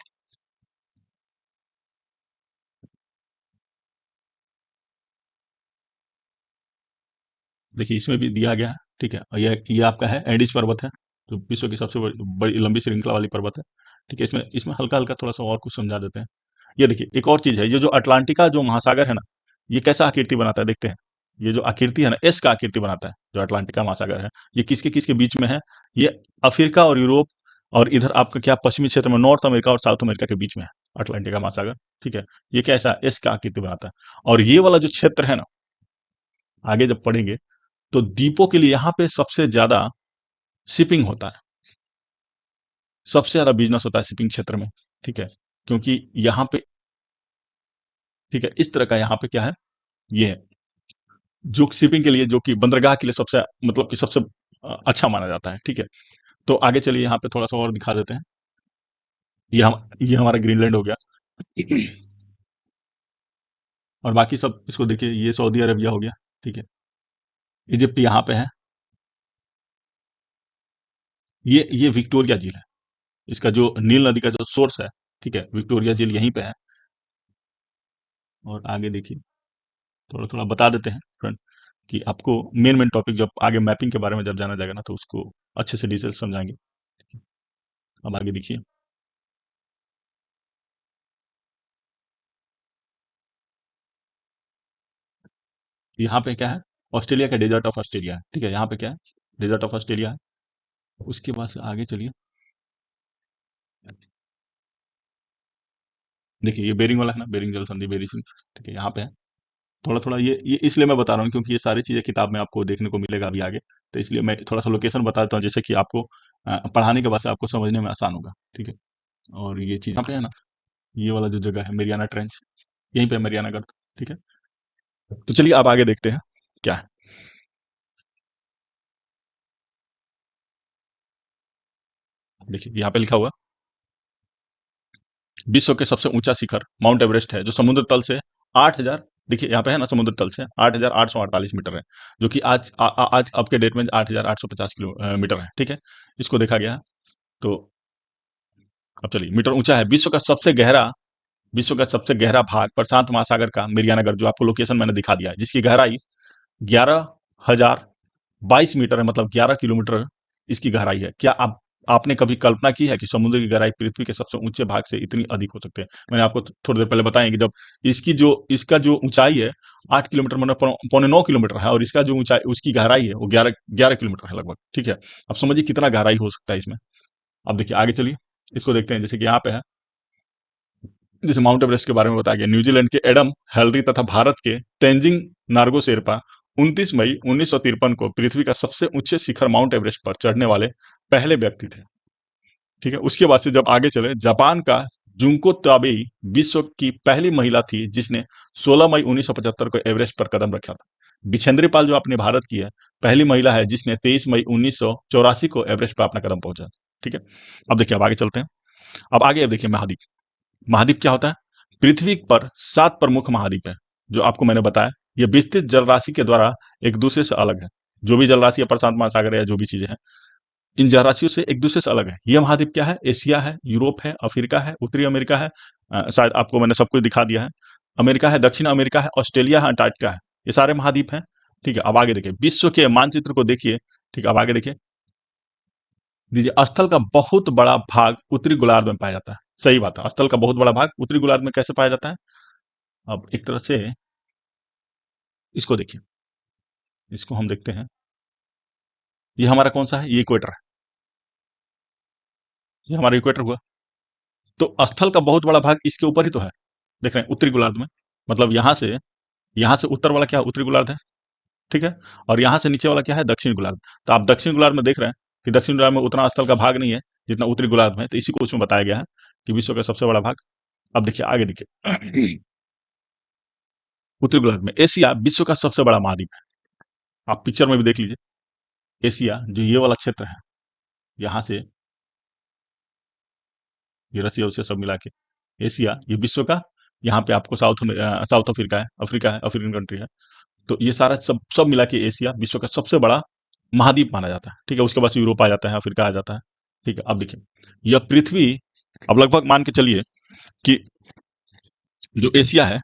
देखिए इसमें भी दिया गया है, ठीक है। और ये आपका है एडिस पर्वत है, जो विश्व की सबसे बड़ी बड़ी लंबी श्रृंखला वाली पर्वत है, ठीक है। इसमें इसमें हल्का हल्का थोड़ा सा और कुछ समझा देते हैं। ये देखिए एक और चीज है, ये जो अटलांटिका जो महासागर है ना, ये कैसा आकृति बनाता है, देखते हैं। ये जो आकृति है ना, एस का आकृति बनाता है, जो अटलांटिका महासागर है, ये किसके किसके बीच में है, ये अफ्रीका और यूरोप, और इधर आपका क्या पश्चिमी क्षेत्र में नॉर्थ अमेरिका और साउथ अमेरिका के बीच में है अटलांटिका महासागर, ठीक है। ये कैसा एस का आकृति बनाता है। और ये वाला जो क्षेत्र है ना, आगे जब पढ़ेंगे, तो द्वीपों के लिए यहाँ पे सबसे ज्यादा शिपिंग होता है, सबसे ज्यादा बिजनेस होता है शिपिंग क्षेत्र में, ठीक है। क्योंकि यहाँ पे, ठीक है, इस तरह का यहाँ पे क्या है, ये है जो शिपिंग के लिए, जो कि बंदरगाह के लिए सबसे मतलब कि सबसे अच्छा माना जाता है, ठीक है। तो आगे चलिए, यहाँ पे थोड़ा सा और दिखा देते हैं। ये हमारा ग्रीनलैंड हो गया। और बाकी सब इसको देखिए, ये सऊदी अरबिया हो गया, ठीक है। इजिप्ट यहाँ पे है। ये विक्टोरिया झील है, इसका जो नील नदी का जो सोर्स है, ठीक है, विक्टोरिया झील यहीं पे है। और आगे देखिए, थोड़ा थोड़ा बता देते हैं फ्रेंड, कि आपको मेन मेन टॉपिक जब आगे मैपिंग के बारे में जब जाना जाएगा ना, तो उसको अच्छे से डिटेल समझाएंगे। अब आगे देखिए, यहाँ पे क्या है, ऑस्ट्रेलिया का डेजर्ट ऑफ ऑस्ट्रेलिया है, ठीक है। यहाँ पे क्या है, डेजर्ट ऑफ ऑस्ट्रेलिया है। उसके बाद से आगे चलिए, देखिए ये बेरिंग वाला है ना, बेरिंग जल संधि, बेरिंग, ठीक है, यहाँ पे है। थोड़ा थोड़ा ये इसलिए मैं बता रहा हूँ, क्योंकि ये सारी चीजें किताब में आपको देखने को मिलेगा अभी आगे, तो इसलिए मैं थोड़ा सा लोकेशन बता देता हूँ, जैसे कि आपको पढ़ाने के बाद से आपको समझने में आसान होगा, ठीक है। और ये चीज यहाँ पे है ना, ये वाला जो जगह है मेरियाना ट्रेंच, यहीं पे मेरियाना गर्त, ठीक है। तो चलिए आप आगे देखते हैं क्या है। देखिए यहाँ पे लिखा हुआ, विश्व के सबसे ऊंचा शिखर माउंट एवरेस्ट है, जो समुद्र तल से 8,000, देखिए यहाँ पे है ना, समुद्र तल से 8,848 मीटर है, जो कि आज अब के डेट में 8,850 किलोमीटर है, ठीक है। इसको देखा गया है। तो अब चलिए, मीटर ऊंचा है, विश्व का सबसे गहरा भाग प्रशांत महासागर का मेरियानगर, जो आपको लोकेशन मैंने दिखा दिया है, जिसकी गहराई 11,022 मीटर है, मतलब 11 किलोमीटर इसकी गहराई है। क्या आप आपने कभी कल्पना की है कि समुद्र की गहराई पृथ्वी के सबसे ऊंचे भाग से इतनी अधिक हो सकते हैं। मैंने आपको थोड़ी देर पहले बताया कि जब इसका जो ऊंचाई है 8 किलोमीटर, मतलब 8.75 किलोमीटर है, और इसका जो ऊंचाई उसकी गहराई है वो 11 किलोमीटर है लगभग, ठीक है। अब समझिए कितना गहराई हो सकता है इसमें। अब देखिए आगे चलिए, इसको देखते हैं। जैसे कि यहाँ पे है, जैसे माउंट एवरेस्ट के बारे में बताया गया, न्यूजीलैंड के एडम हेलरी तथा भारत के तेंजिंग नार्गो शेरपा 29 मई 1953 को पृथ्वी का सबसे ऊंचे शिखर माउंट एवरेस्ट पर चढ़ने वाले पहले व्यक्ति थे, ठीक है। उसके बाद से जब आगे चले, जापान का जुंको ताबेई विश्व की पहली महिला थी जिसने 16 मई 1975 को एवरेस्ट पर कदम रखा था। बिछेंद्री पाल जो अपने भारत की है, पहली महिला है जिसने 23 मई 1984 को एवरेस्ट पर अपना कदम पहुंचा। ठीक है, अब देखिए, अब आगे चलते हैं। अब आगे, अब देखिए महाद्वीप। महाद्वीप क्या होता है? पृथ्वी पर 7 प्रमुख महाद्वीप है, जो आपको मैंने बताया। ये विस्तृत जलराशि के द्वारा एक दूसरे से अलग है। जो भी जलराशि है, प्रशांत महासागर है, या जो भी चीजें हैं, इन जलराशियों से एक दूसरे से अलग है। ये महाद्वीप क्या है? एशिया है, यूरोप है, अफ्रीका है, उत्तरी अमेरिका है। शायद आपको मैंने सब कुछ दिखा दिया है। अमेरिका है, दक्षिण अमेरिका है, ऑस्ट्रेलिया है, अंटार्कटिका है। ये सारे महाद्वीप हैं। ठीक है, अब आगे देखिए, विश्व के मानचित्र को देखिए। ठीक है, अब आगे देखिए, दीजिए, स्थल का बहुत बड़ा भाग उत्तरी गोलार्ध में पाया जाता है। सही बात है, स्थल का बहुत बड़ा भाग उत्तरी गोलार्ध में कैसे पाया जाता है? अब एक तरह से इसको देखिए, इसको हम देखते हैं। ये हमारा कौन सा है? ये इक्वेटर है। ये हमारा इक्वेटर हुआ। तो स्थल का बहुत बड़ा भाग इसके ऊपर ही तो है। देख रहे हैं, उत्तरी गोलार्ध में। मतलब यहाँ से उत्तर वाला क्या है? उत्तरी गोलार्ध है। ठीक है, और यहाँ से नीचे वाला क्या है? दक्षिण गोलार्ध। तो आप दक्षिण गोलार्ध में देख रहे हैं कि दक्षिण गोलार्ध में उतना स्थल का भाग नहीं है जितना उत्तरी गोलार्ध में है। तो इसी को उसमें बताया गया है कि विश्व का सबसे बड़ा भाग। अब देखिए, आगे देखिए, उत्तरी गोलार्ध में एशिया विश्व का सबसे बड़ा महाद्वीप है। आप पिक्चर में भी देख लीजिए। एशिया जो ये वाला क्षेत्र है, यहाँ से ये रसिया उसिया सब मिला के एशिया, ये विश्व का, यहाँ पे आपको साउथ अफ्रीका है, अफ्रीकन कंट्री है। तो ये सारा सब सब मिला के एशिया विश्व का सबसे बड़ा महाद्वीप माना जाता है। ठीक है, उसके बाद से यूरोप आ जाता है, अफ्रीका आ जाता है। ठीक है, अब देखिए, यह पृथ्वी, अब लगभग मान के चलिए कि जो एशिया है,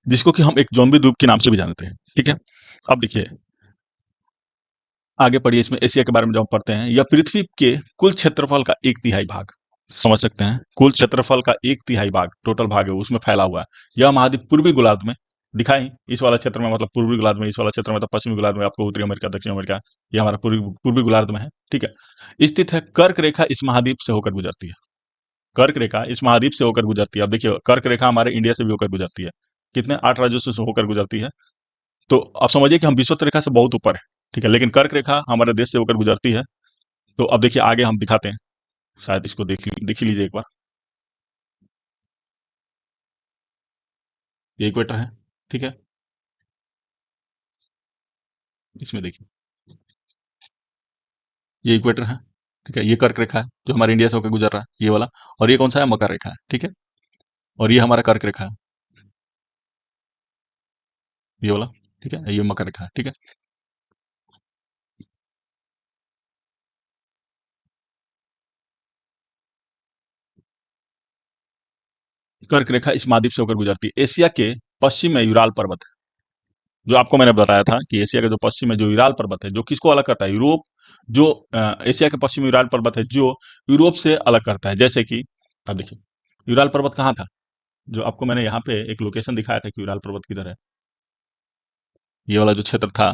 जिसको कि हम एक जोम्बी द्वीप के नाम से भी जानते हैं। ठीक है, अब देखिए, आगे पढ़िए, इसमें एशिया के बारे में जब हम पढ़ते हैं, यह पृथ्वी के कुल क्षेत्रफल का एक तिहाई भाग, समझ सकते हैं, कुल क्षेत्रफल का एक तिहाई भाग, टोटल भाग है, उसमें फैला हुआ है। यह महाद्वीप पूर्वी गोलार्ध में दिखाई, इस वाला क्षेत्र में, मतलब पूर्वी गोलार्ध में, इस वाला क्षेत्र में, मतलब पश्चिमी गोलार्ध में आपको उत्तरी अमेरिका, दक्षिण अमेरिका, ये हमारा पूर्वी पूर्वी गोलार्ध में है। ठीक है, स्थित है। कर्क रेखा इस महाद्वीप से होकर गुजरती है। कर्क रेखा इस महाद्वीप से होकर गुजरती है। अब देखिए, कर्क रेखा हमारे इंडिया से भी होकर गुजरती है। कितने? 8 राज्यों से होकर गुजरती है। तो आप समझिए कि हम विषुवत रेखा से बहुत ऊपर है। ठीक है, लेकिन कर्क रेखा हमारे देश से होकर गुजरती है। तो अब देखिए, आगे हम दिखाते हैं। शायद इसको देख ही लीजिए एक बार। ये इक्वेटर है। ठीक है, इसमें देखिए, ये इक्वेटर है। ठीक है, ये कर्क रेखा है जो हमारे इंडिया से होकर गुजर रहा है, ये वाला। और ये कौन सा है? मकर रेखा है। ठीक है, और ये हमारा कर्क रेखा है, ये वाला। ठीक है, ये मकर रेखा है। ठीक है, कर्क रेखा इस महाद्वीप से होकर गुजरती है। एशिया के पश्चिम में यूराल पर्वत है, जो आपको मैंने बताया था कि एशिया के जो पश्चिम में जो यूराल पर्वत है, जो किसको अलग करता है? यूरोप। जो एशिया के पश्चिम में यूराल पर्वत है, जो यूरोप से अलग करता है। जैसे कि अब देखिए, यूराल पर्वत कहाँ था? जो आपको मैंने यहाँ पे एक लोकेशन दिखाया था कि यूराल पर्वत किधर है। ये वाला जो क्षेत्र था,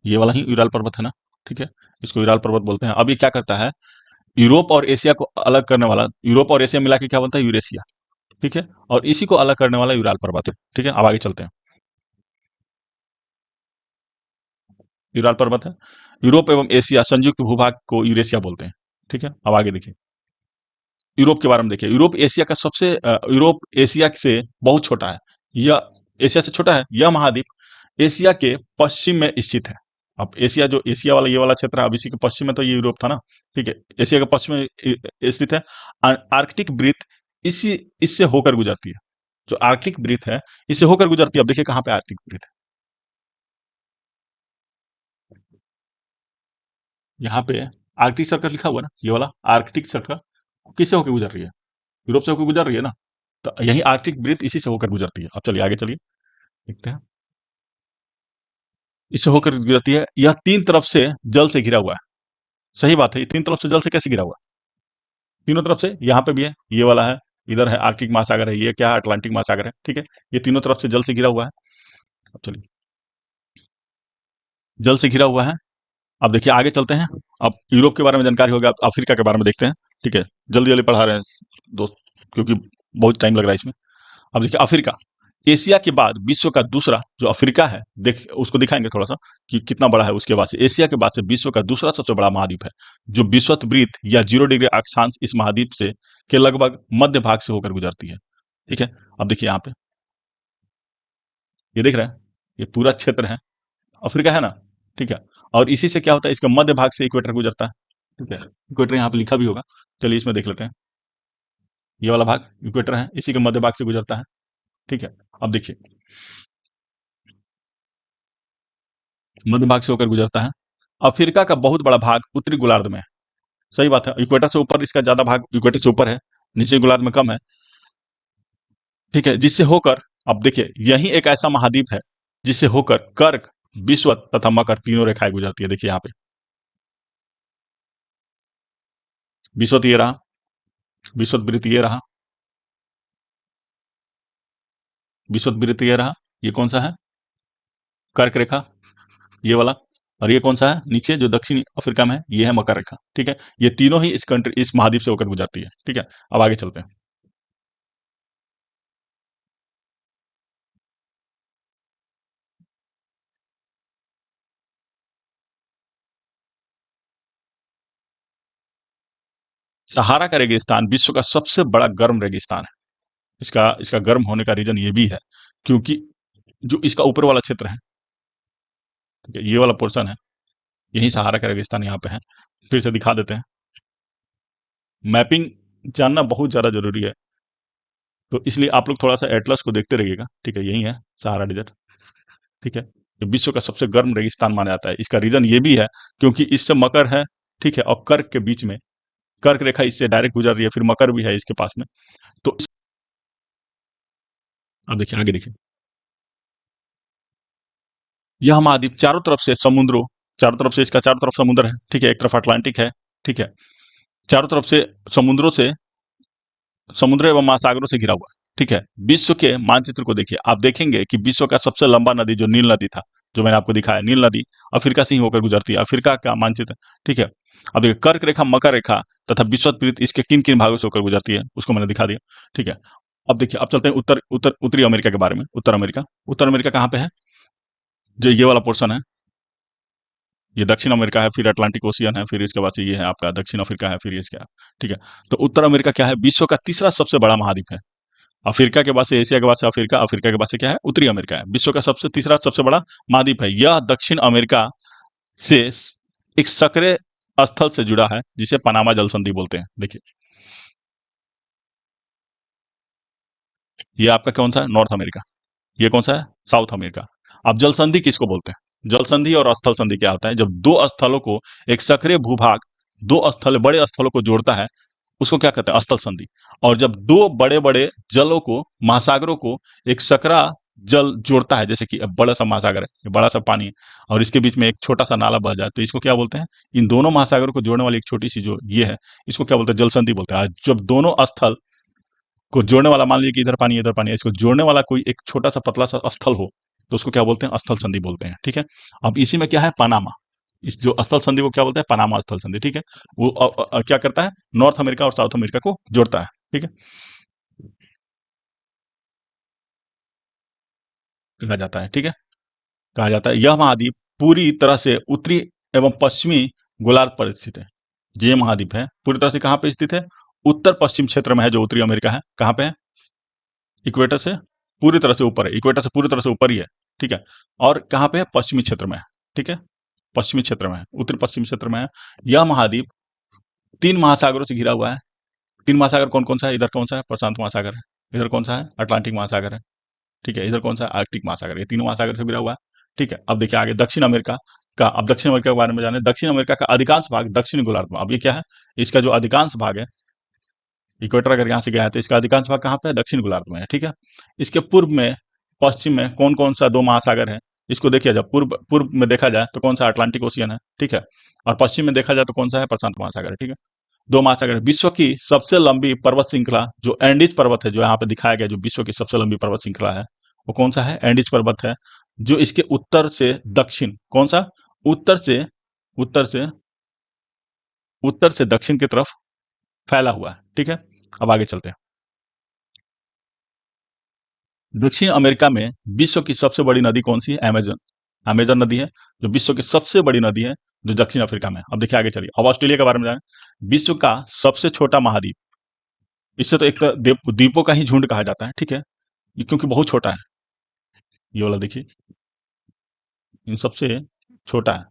ये वाला ही यूराल पर्वत है ना। ठीक है, इसको यूराल पर्वत बोलते हैं। अब ये क्या करता है? यूरोप और एशिया को अलग करने वाला, यूरोप और एशिया मिला के क्या बनता है? यूरेशिया। ठीक है, और इसी को अलग करने वाला यूराल पर्वत है। ठीक है, अब आगे चलते हैं। यूराल पर्वत है। यूरोप एवं एशिया संयुक्त भूभाग को यूरेशिया बोलते हैं। ठीक है, अब आगे देखिए, यूरोप के बारे में देखिए। यूरोप एशिया से बहुत छोटा है। यह एशिया से छोटा है। यह महाद्वीप एशिया के पश्चिम में स्थित है। अब एशिया, जो एशिया वाला ये वाला क्षेत्र है, अब इसी के पश्चिम में तो ये यूरोप था ना। ठीक है, एशिया के पश्चिम में स्थित है। आर्कटिक वृत्त इसी इससे होकर गुजरती है। जो आर्कटिक वृत्त है, इससे होकर गुजरती है। अब देखिए, कहाँ पे आर्कटिक वृत्त है? यहाँ पे आर्कटिक सर्कल लिखा हुआ है ना, ये वाला आर्कटिक सर्कल किससे होकर गुजर रही है? यूरोप से होकर गुजर रही है ना। तो यही आर्कटिक वृत्त इसी से होकर गुजरती है। अब चलिए आगे चलिए, देखते हैं। इससे होकर गुजरती है। यह तीन तरफ से जल से घिरा हुआ है। सही बात है, ये तीन तरफ से जल से कैसे घिरा हुआ है? तीनों तरफ से, यहाँ पे भी है, ये वाला है, इधर है आर्कटिक महासागर है, ये क्या है? अटलांटिक महासागर है। ठीक है, ये तीनों तरफ से जल से घिरा हुआ है। अब चलिए, जल से घिरा हुआ है। अब देखिए, आगे चलते हैं। अब यूरोप के बारे में जानकारी हो गया, अब अफ्रीका के बारे में देखते हैं। ठीक है, जल्दी जल्दी पढ़ा रहे हैं दोस्त, क्योंकि बहुत टाइम लग रहा है इसमें। अब देखिए, अफ्रीका, एशिया के बाद विश्व का दूसरा जो अफ्रीका है, देख उसको दिखाएंगे थोड़ा सा कि कितना बड़ा है। उसके बाद से एशिया के बाद से विश्व का दूसरा सबसे बड़ा महाद्वीप है, जो विषुवत या 0 डिग्री अक्षांश इस महाद्वीप से के लगभग मध्य भाग से होकर गुजरती है। ठीक है, अब देखिए यहाँ पे, ये देख रहे हैं, ये पूरा क्षेत्र है, अफ्रीका है ना। ठीक है, और इसी से क्या होता है, इसका मध्य भाग से इक्वेटर गुजरता है। ठीक है, इक्वेटर यहाँ पे लिखा भी होगा, चलिए इसमें देख लेते हैं। ये वाला भाग इक्वेटर है, इसी के मध्य भाग से गुजरता है। ठीक है, अब देखिए, मध्य भाग से होकर गुजरता है। अफ्रीका का बहुत बड़ा भाग उत्तरी गोलार्ध में है। सही बात है, इक्वेटर से ऊपर इसका ज्यादा भाग इक्वेटर से ऊपर है, नीचे गोलार्ध में कम है। ठीक है, जिससे होकर, अब देखिए यही एक ऐसा महाद्वीप है जिससे होकर कर्क, विषुवत तथा मकर तीनों रेखाएं गुजरती है। देखिए यहाँ पे विषुवत ये रहा, विषुवत ये रहा, विषुवत ये रहा, ये कौन सा है, कर्क रेखा, ये वाला। और ये कौन सा है नीचे जो दक्षिणी अफ्रीका में है, ये है मकर रेखा। ठीक है, ये तीनों ही इस महाद्वीप से होकर गुजरती है। ठीक है, अब आगे चलते हैं। सहारा का रेगिस्तान विश्व का सबसे बड़ा गर्म रेगिस्तान है। इसका इसका गर्म होने का रीजन ये भी है क्योंकि जो इसका ऊपर वाला क्षेत्र है, ठीक है, ये वाला पोर्शन है, यही सहारा का रेगिस्तान यहाँ पे है। फिर से दिखा देते हैं, मैपिंग जानना बहुत ज्यादा जरूरी है, तो इसलिए आप लोग थोड़ा सा एटलस को देखते रहिएगा। ठीक है, यही है सहारा डिजर्ट। ठीक है, ये विश्व का सबसे गर्म रेगिस्तान माना जाता है। इसका रीजन ये भी है क्योंकि इससे मकर है, ठीक है, और कर्क के बीच में, कर्क रेखा इससे डायरेक्ट गुजर रही है, फिर मकर भी है इसके पास में। तो अब देखिए आगे देखिए, यह महाद्वीप चारों तरफ से समुद्रों, चारों तरफ से इसका चारों तरफ समुद्र है। ठीक है, एक तरफ अटलांटिक है। ठीक है, चारों तरफ से समुद्रों से, समुद्र एवं महासागरों से घिरा हुआ है। ठीक है, विश्व के मानचित्र को देखिए, आप देखेंगे कि विश्व का सबसे लंबा नदी जो नील नदी था, जो मैंने आपको दिखाया, नील नदी अफ्रीका से ही होकर गुजरती है, अफ्रीका का मानचित्र। ठीक है, अब देखिए कर्क रेखा, मकर रेखा तथा विषुवत इसके किन किन भागों से होकर गुजरती है, उसको मैंने दिखा दिया। ठीक है, अब देखिए, अब चलते हैं उत्तर उत्तर उत्तरी अमेरिका के बारे में। उत्तर अमेरिका, उत्तर अमेरिका कहाँ पे है, जो ये वाला पोर्शन है, ये दक्षिण अमेरिका है, फिर अटलांटिक ओशियन है, फिर इसके बाद से ये है आपका दक्षिण अफ्रीका है, फिर ये इसका। ठीक है, तो उत्तर अमेरिका क्या है, विश्व का तीसरा सबसे बड़ा महाद्वीप है। अफ्रीका के बाद से एशिया के बाद से अफ्रीका, अफ्रीका के बाद से क्या है, उत्तरी अमेरिका है। विश्व का सबसे तीसरा सबसे बड़ा महाद्वीप है। यह दक्षिण अमेरिका से एक सक्रिय स्थल से जुड़ा है जिसे पनामा जल संधि बोलते हैं। देखिए, ये आपका कौन सा है, नॉर्थ अमेरिका। ये कौन सा है, साउथ अमेरिका। अब जल संधि किसको बोलते हैं, जल संधि और स्थल संधि क्या होता है, जब दो स्थलों को, एक सक्रिय भूभाग दो स्थल, बड़े स्थलों को जोड़ता है, उसको क्या कहते हैं, स्थल संधि। और जब दो बड़े बड़े जलों को, महासागरों को एक सकरा जल जोड़ता है, जैसे कि अब बड़ा सा महासागर है, ये बड़ा सा पानी है, और इसके बीच में एक छोटा सा नाला बह जाए, तो इसको क्या बोलते हैं, इन दोनों महासागरों को जोड़ने वाली एक छोटी सी जो ये है, इसको क्या बोलते हैं, जल संधि बोलते हैं। जब दोनों स्थल को जोड़ने वाला, मान लीजिए कि इधर पानी है, इसको जोड़ने वाला कोई एक छोटा सा पतला सा स्थल हो, तो उसको क्या बोलते हैं, स्थल संधि बोलते हैं। ठीक है, अब इसी में क्या है, पनामा, इस जो स्थल संधि को क्या बोलते हैं, पनामा स्थल संधि। ठीक है, वो क्या करता है, नॉर्थ अमेरिका और साउथ अमेरिका को जोड़ता है। ठीक है, कहा जाता है। ठीक है, कहा जाता है यह महाद्वीप पूरी तरह से उत्तरी एवं पश्चिमी गोलार्ध पर स्थित है। ये महाद्वीप है पूरी तरह से कहाँ पे स्थित है, उत्तर पश्चिम क्षेत्र में है, जो उत्तरी अमेरिका है। कहाँ पे है, इक्वेटर से पूरी तरह से ऊपर है, इक्वेटर से पूरी तरह से ऊपर ही है। ठीक है, और कहाँ पे है, पश्चिमी क्षेत्र में है। ठीक है, पश्चिमी क्षेत्र में है, उत्तर पश्चिमी क्षेत्र में है। यह महाद्वीप तीन महासागरों से घिरा हुआ है। तीन महासागर कौन कौन सा है, इधर कौन सा है, प्रशांत महासागर है, इधर कौन सा है, अटलांटिक महासागर है। ठीक है, इधर कौन सा है, आर्कटिक महासागर। ये तीनों महासागर से घिरा हुआ है। ठीक है, अब देखिए आगे दक्षिण अमेरिका का, अब दक्षिण अमेरिका के बारे में जाने। दक्षिण अमेरिका का अधिकांश भाग दक्षिण गोलार्ध में, अब ये क्या है, इसका जो अधिकांश भाग है, इक्वेटर अगर यहाँ से गया है तो इसका अधिकांश भाग कहाँ पे है, दक्षिण गोलार्ध में है। ठीक है, इसके पूर्व में, पश्चिम में कौन कौन सा दो महासागर है, इसको देखिए, जब पूर्व पूर्व में देखा जाए तो कौन सा, अटलांटिक ओशियन है। ठीक है, और पश्चिम में देखा जाए तो कौन सा है, प्रशांत महासागर है। ठीक है, दो महासागर। विश्व की सबसे लंबी पर्वत श्रृंखला जो एंडीज पर्वत है, जो यहाँ पे दिखाया गया, जो विश्व की सबसे लंबी पर्वत श्रृंखला है, वो कौन सा है, एंडीज पर्वत है, जो इसके उत्तर से दक्षिण, कौन सा, उत्तर से, उत्तर से, उत्तर से दक्षिण की तरफ फैला हुआ है। ठीक है, अब आगे चलते हैं। दक्षिण अमेरिका में विश्व की सबसे बड़ी नदी कौन सी है? अमेजन। अमेजन नदी है जो विश्व की सबसे बड़ी नदी है, जो दक्षिण अफ्रीका में है। अब देखिए आगे चलिए, अब ऑस्ट्रेलिया के बारे में जानें। विश्व का सबसे छोटा महाद्वीप, इससे तो एक तो द्वीपों का ही झुंड कहा जाता है, ठीक है, ये क्योंकि बहुत छोटा है। ये वाला देखिए, इन सबसे छोटा है,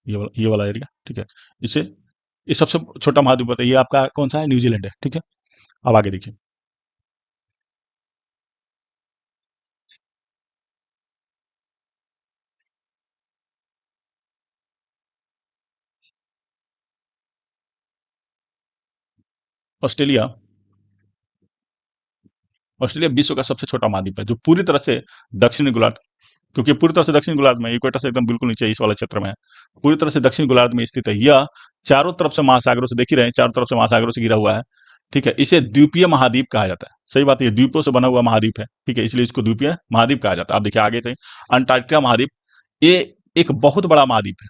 ये वाला एरिया, ठीक है। इसे ये सबसे छोटा महाद्वीप बताइए, ये आपका कौन सा है? न्यूजीलैंड है, ठीक है। अब आगे देखिए, ऑस्ट्रेलिया। ऑस्ट्रेलिया विश्व का सबसे छोटा महाद्वीप है, जो पूरी तरह से दक्षिणी गोलार्ध, क्योंकि पूरी तरह से दक्षिण गोलार्ध में, इक्वेटर से एकदम बिल्कुल नीचे इस वाले क्षेत्र में है, पूरी तरह से दक्षिण गोलार्ध में स्थित है। यह चारों तरफ से महासागरों से, देख ही रहे हैं, चारों तरफ से महासागरों से घिरा हुआ है, ठीक है। इसे द्वीपीय महाद्वीप कहा जाता है। सही बात है, ये द्वीपों से बना हुआ महाद्वीप है, ठीक है, इसलिए इसको द्वीपीय महाद्वीप कहा जाता है। आप देखिए आगे से, अंटार्कटिका महाद्वीप, ये एक बहुत बड़ा महाद्वीप है,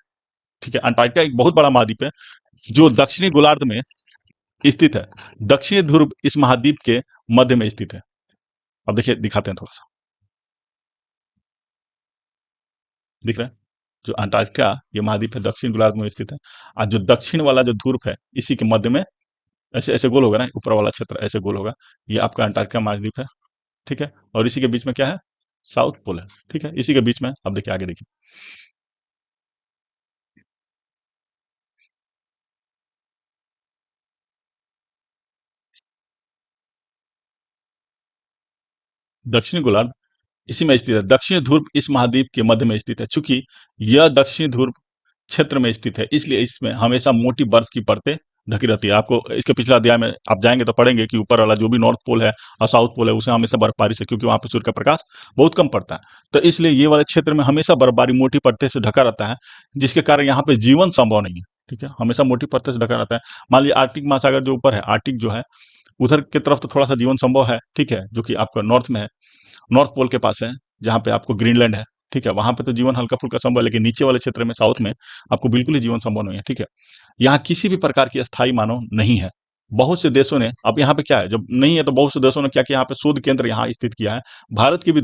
ठीक है। अंटार्कटिका एक बहुत बड़ा महाद्वीप है जो दक्षिणी गोलार्ध में स्थित है। दक्षिणी ध्रुव इस महाद्वीप के मध्य में स्थित है। अब देखिए, दिखाते हैं थोड़ा सा, दिख रहा है? जो अंटार्कटिका, ये महाद्वीप है, दक्षिण गोलार्ध में स्थित है। और जो दक्षिण वाला जो ध्रुव है, इसी के मध्य में ऐसे ऐसे गोल होगा ना, ऊपर वाला क्षेत्र ऐसे गोल होगा, ये आपका अंटार्कटिका महाद्वीप है, ठीक है। और इसी के बीच में क्या है? साउथ पोल है, ठीक है, इसी के बीच में। अब देखिए आगे देखिए, दक्षिणी गोलार्ध इसी में स्थित है। दक्षिण ध्रुव इस महाद्वीप के मध्य में स्थित है। चूंकि यह दक्षिण ध्रुव क्षेत्र में स्थित है, इसलिए इसमें हमेशा मोटी बर्फ की परतें ढकी रहती है। आपको इसके पिछला अध्याय में आप जाएंगे तो पढ़ेंगे कि ऊपर वाला जो भी नॉर्थ पोल है और साउथ पोल है, उसे हमेशा बर्फबारी से, क्योंकि वहां पर सूर्य का प्रकाश बहुत कम पड़ता है, तो इसलिए ये वाले क्षेत्र में हमेशा बर्फबारी मोटी परतें से ढका रहता है, जिसके कारण यहाँ पे जीवन संभव नहीं है, ठीक है, हमेशा मोटी परतें से ढका रहता है। मान लीजिए आर्कटिक महासागर जो ऊपर है, आर्कटिक जो है, उधर की तरफ तो थोड़ा सा जीवन संभव है, ठीक है, जो कि आपका नॉर्थ में है, नॉर्थ पोल के पास है, जहाँ पे आपको ग्रीनलैंड है, ठीक है, वहां पे तो जीवन हल्का फुल्का संभव है, लेकिन नीचे वाले क्षेत्र में, साउथ में, आपको बिल्कुल ही जीवन संभव नहीं है, ठीक है। यहाँ किसी भी प्रकार की स्थायी मानव नहीं है। बहुत से देशों ने, अब यहाँ पे क्या है, जब नहीं है तो बहुत से देशों ने क्या किया, यहाँ पे शोध केंद्र यहाँ स्थित किया है। भारत के भी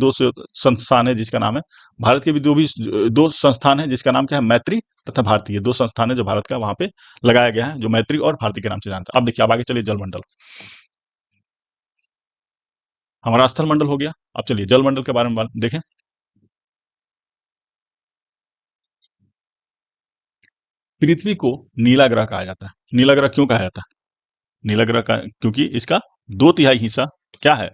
संस्थान है जिसका नाम है, भारत के भी दो संस्थान है जिसका नाम क्या है? मैत्री तथा भारती, ये दो संस्थान है जो भारत का वहां पे लगाया गया है, जो मैत्री और भारती के नाम से जानता है। अब देखिए, अब आगे चलिए, जलमंडल। हमारा स्थल मंडल हो गया, अब चलिए जलमंडल के बारे में देखें। पृथ्वी को नीला ग्रह कहा जाता है। नीला ग्रह क्यों कहा जाता है? नीला ग्रह का, क्योंकि इसका दो तिहाई हिस्सा क्या है?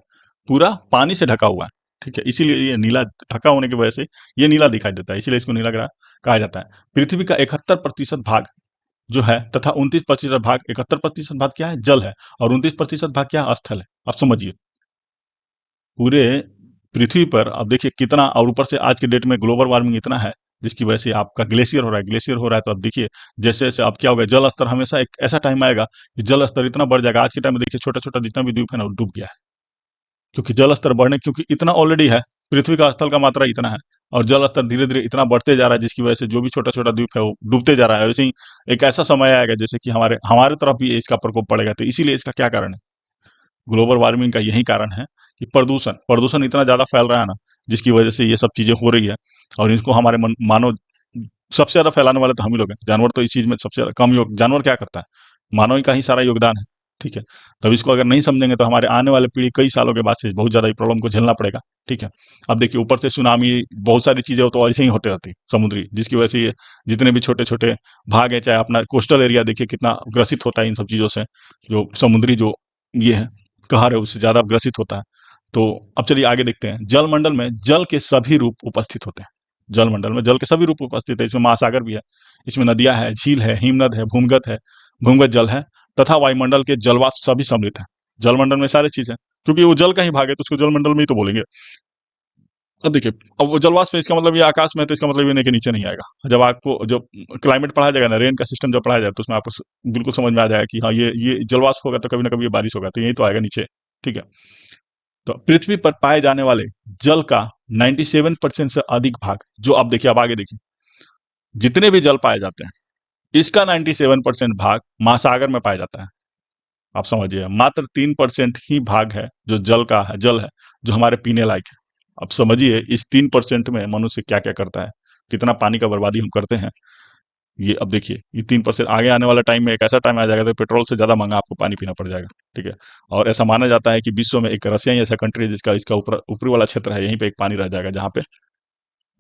पूरा पानी से ढका हुआ है, ठीक है, इसीलिए ये नीला, ढका होने की वजह से ये नीला दिखाई देता है, इसीलिए इसको नीला ग्रह कहा जाता है। पृथ्वी का 71% भाग जो है, तथा 29% भाग, 71% भाग क्या है? जल है, और 29% भाग क्या है? स्थल है। अब समझिए, पूरे पृथ्वी पर अब देखिए कितना, और ऊपर से आज के डेट में ग्लोबल वार्मिंग इतना है, जिसकी वजह से आपका ग्लेशियर हो रहा है, ग्लेशियर हो रहा है, तो अब देखिए जैसे जैसे अब क्या होगा, जल स्तर हमेशा एक ऐसा टाइम आएगा कि जल स्तर इतना बढ़ जाएगा। आज के टाइम में देखिए छोटा छोटा जितना भी द्वीप है ना, वो डूब गया है, क्योंकि जल स्तर बढ़ने, क्योंकि इतना ऑलरेडी है, पृथ्वी का स्थल का मात्रा इतना है, और जल स्तर धीरे धीरे इतना बढ़ते जा रहा है, जिसकी वजह से जो भी छोटा छोटा द्वीप है वो डूबते जा रहा है। वैसे ही एक ऐसा समय आएगा जैसे कि हमारे हमारे तरफ भी इसका प्रकोप पड़ेगा। तो इसीलिए इसका क्या कारण है? ग्लोबल वार्मिंग का यही कारण है कि प्रदूषण प्रदूषण इतना ज़्यादा फैल रहा है ना, जिसकी वजह से ये सब चीज़ें हो रही है। और इसको हमारे मानव, सबसे ज़्यादा फैलाने वाले तो हम ही लोग हैं। जानवर तो इस चीज़ में सबसे ज़्यादा कम योग, जानवर क्या करता है? मानव ही का ही सारा योगदान है, ठीक है। तब इसको अगर नहीं समझेंगे तो हमारे आने वाले पीढ़ी कई सालों के बाद से बहुत ज़्यादा प्रॉब्लम को झेलना पड़ेगा, ठीक है। अब देखिए ऊपर से सुनामी, बहुत सारी चीज़ें हो तो ऐसे ही होते रहती समुद्री, जिसकी वजह से ये जितने भी छोटे छोटे भाग है, चाहे अपना कोस्टल एरिया देखिए कितना ग्रसित होता है इन सब चीज़ों से, जो समुद्री जो ये है, कहर है, उससे ज़्यादा ग्रसित होता है। तो अब चलिए आगे देखते हैं। जलमंडल में जल के सभी रूप उपस्थित होते हैं। जलमंडल में जल के सभी रूप उपस्थित है। इसमें महासागर भी है, इसमें नदियां है, झील है, हिमनद है, भूमिगत जल है, तथा वायुमंडल के जलवाष्प सभी सम्मिलित है। जलमंडल में सारी चीज है, क्योंकि वो जल का ही भाग है, तो उसको जलमंडल में ही तो बोलेंगे। अब देखिए, अब वो जलवाष्प है, इसका मतलब ये आकाश में है, तो इसका मतलब ये नहीं कि नीचे नहीं आएगा। जब आपको जब क्लाइमेट पढ़ाया जाएगा ना, रेन का सिस्टम जब पढ़ाया जाए, तो उसमें आपको बिल्कुल समझ में आ जाएगा कि हाँ, ये जलवाष्प होगा तो कभी ना कभी ये बारिश होगा, तो यही तो आएगा नीचे, ठीक है। तो पृथ्वी पर पाए जाने वाले जल का 97% से अधिक भाग, जो आप देखिए, अब आगे देखिए, जितने भी जल पाए जाते हैं, इसका 97% भाग महासागर में पाया जाता है। आप समझिए, मात्र 3% ही भाग है जो जल है, जो हमारे पीने लायक है। अब समझिए इस 3% में मनुष्य क्या-क्या करता है, कितना पानी का बर्बादी हम करते हैं। ये अब देखिए, ये 3% आगे आने वाला टाइम में एक ऐसा टाइम आ जाएगा तो पेट्रोल से ज़्यादा महँगा आपको पानी पीना पड़ जाएगा, ठीक है? और ऐसा माना जाता है कि विश्व में एक रसिया ही ऐसा कंट्री है जिसका इसका ऊपरी वाला क्षेत्र है, यहीं पे एक पानी रह जाएगा, जहाँ पे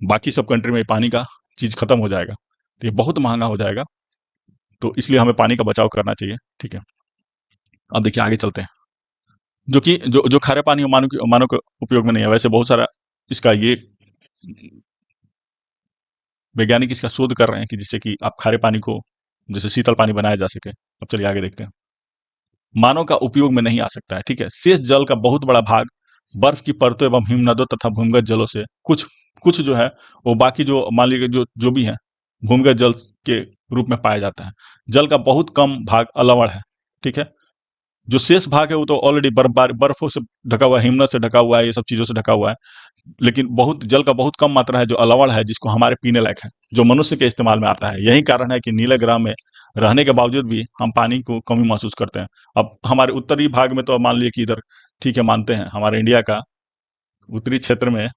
बाकी सब कंट्री में पानी का चीज़ खत्म हो जाएगा। तो ये बहुत महँगा हो जाएगा, तो इसलिए हमें पानी का बचाव करना चाहिए, ठीक है? अब देखिए आगे चलते हैं। जो कि जो खारे पानी मानव के उपयोग में नहीं है, वैसे बहुत सारा इसका ये वैज्ञानिक इसका शोध कर रहे हैं कि जिससे कि आप खारे पानी को जैसे शीतल पानी बनाया जा सके। अब चलिए आगे देखते हैं। मानव का उपयोग में नहीं आ सकता है, ठीक है? शेष जल का बहुत बड़ा भाग बर्फ की परतों एवं हिमनदों तथा भूमिगत जलों से कुछ कुछ जो है वो बाकी जो मान लीजिए जो जो भी है भूमिगत जल के रूप में पाया जाता है। जल का बहुत कम भाग अलवण है, ठीक है? जो शेष भाग है वो तो ऑलरेडी बर्फों से ढका हुआ है, हिमनद से ढका हुआ है, ये सब चीजों से ढका हुआ है। लेकिन बहुत जल का बहुत कम मात्रा है जो अलवण है, जिसको हमारे पीने लायक है, जो मनुष्य के इस्तेमाल में आता है। यही कारण है कि नीले ग्रह में रहने के बावजूद भी हम पानी को कमी महसूस करते हैं। अब हमारे उत्तरी भाग में तो मान लीजिए कि इधर ठीक है, मानते हैं हमारे इंडिया का उत्तरी क्षेत्र में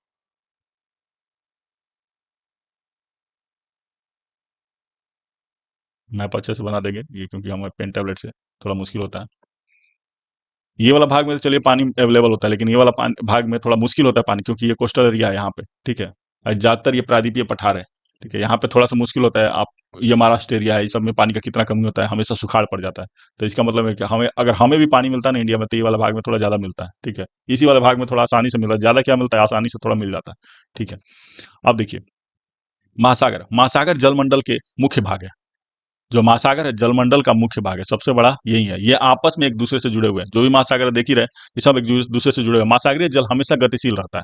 मैप अच्छे से बना देंगे ये, क्योंकि हमें पेन टैबलेट से थोड़ा मुश्किल होता है। ये वाला भाग में तो चलिए पानी अवेलेबल होता है, लेकिन ये वाला भाग में थोड़ा मुश्किल होता है पानी, क्योंकि ये कोस्टल एरिया है यहाँ पे, ठीक है? और ज्यादातर ये प्रायद्वीपीय पठार है, ठीक है? यहाँ पे थोड़ा सा मुश्किल होता है। आप ये महाराष्ट्र एरिया है, इस सब में पानी का कितना कमी होता है, हमेशा सुखाड़ पड़ जाता है। तो इसका मतलब है कि हमें भी पानी मिलता है ना इंडिया में, तो ये वाला भाग में थोड़ा ज्यादा मिलता है, ठीक है? इसी वाले भाग में थोड़ा आसानी से मिलता है, ज्यादा क्या मिलता है, आसानी से थोड़ा मिल जाता है, ठीक है? अब देखिए, महासागर महासागर जलमंडल के मुख्य भाग है। जो महासागर है जलमंडल का मुख्य भाग है, सबसे बड़ा यही है। ये आपस में एक दूसरे से जुड़े हुए हैं, जो भी महासागर देख ही रहे, ये सब एक दूसरे से जुड़े हुए हैं। महासागरीय जल हमेशा गतिशील रहता है।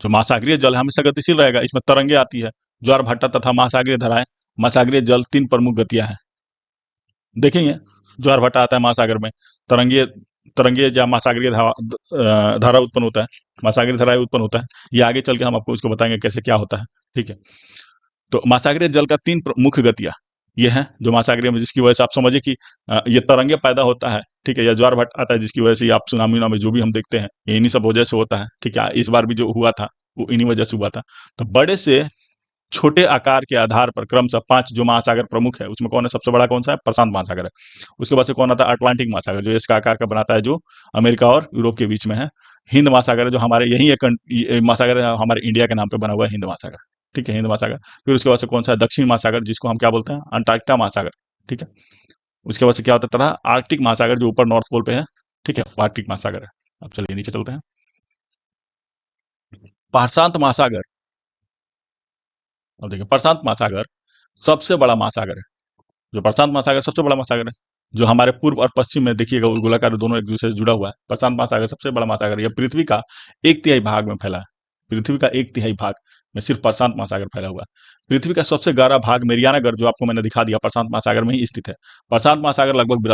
जो महासागरीय जल हमेशा गतिशील रहेगा, इसमें तरंगे आती है, ज्वार भाटा तथा महासागरीय धाराएं। महासागरीय जल तीन प्रमुख गतियां हैं, देखेंगे। ज्वार भाटा आता है महासागर में, तरंगीय तरंगीय या महासागरीय धारा उत्पन्न होता है, महासागरीय धारा उत्पन्न होता है। ये आगे चल के हम आपको इसको बताएंगे कैसे क्या होता है, ठीक है? तो महासागरीय जल का तीन मुख्य गतियां ये हैं जो महासागरीय में, जिसकी वजह से आप समझिए कि ये तरंगे पैदा होता है, ठीक है? या ज्वार भाटा आता है, जिसकी वजह से आप सुनामी उनामी जो भी हम देखते हैं, ये इन्हीं सब वजह से होता है, ठीक है? इस बार भी जो हुआ था वो इन्हीं वजह से हुआ था। तो बड़े से छोटे आकार के आधार पर क्रमशः 5 जो महासागर प्रमुख है, उसमें कौन है सबसे बड़ा? कौन सा है? प्रशांत महासागर है। उसके बाद से कौन आता है? अटलांटिक महासागर, जो इसका आकार का बनाता है, जो अमेरिका और यूरोप के बीच में है। हिंद महासागर है, जो हमारे यही एक महासागर है, हमारे इंडिया के नाम पे बना हुआ है, हिंद महासागर, ठीक है? हिंद महासागर। फिर उसके बाद से कौन सा है? दक्षिण महासागर, जिसको हम क्या बोलते हैं? अंटार्कटिका महासागर, ठीक है? उसके बाद से क्या होता है? तरह आर्कटिक महासागर, जो ऊपर नॉर्थ पोल पे है, ठीक है? आर्कटिक महासागर है। अब चलिए नीचे चलते हैं। प्रशांत महासागर। अब देखिए, प्रशांत महासागर सबसे बड़ा महासागर है। जो प्रशांत महासागर सबसे बड़ा महासागर है, जो हमारे पूर्व और पश्चिम में देखिएगा वो गोलाकार दोनों एक दूसरे से जुड़ा हुआ है। प्रशांत महासागर सबसे बड़ा महासागर है। यह पृथ्वी का एक तिहाई भाग में फैला है। पृथ्वी का एक तिहाई भाग में सिर्फ प्रशांत महासागर फैला हुआ है। पृथ्वी का सबसे गहरा भाग मेरियानागर, जो आपको मैंने दिखा दिया, प्रशांत महासागर में ही स्थित है। प्रशांत महासागर लगभग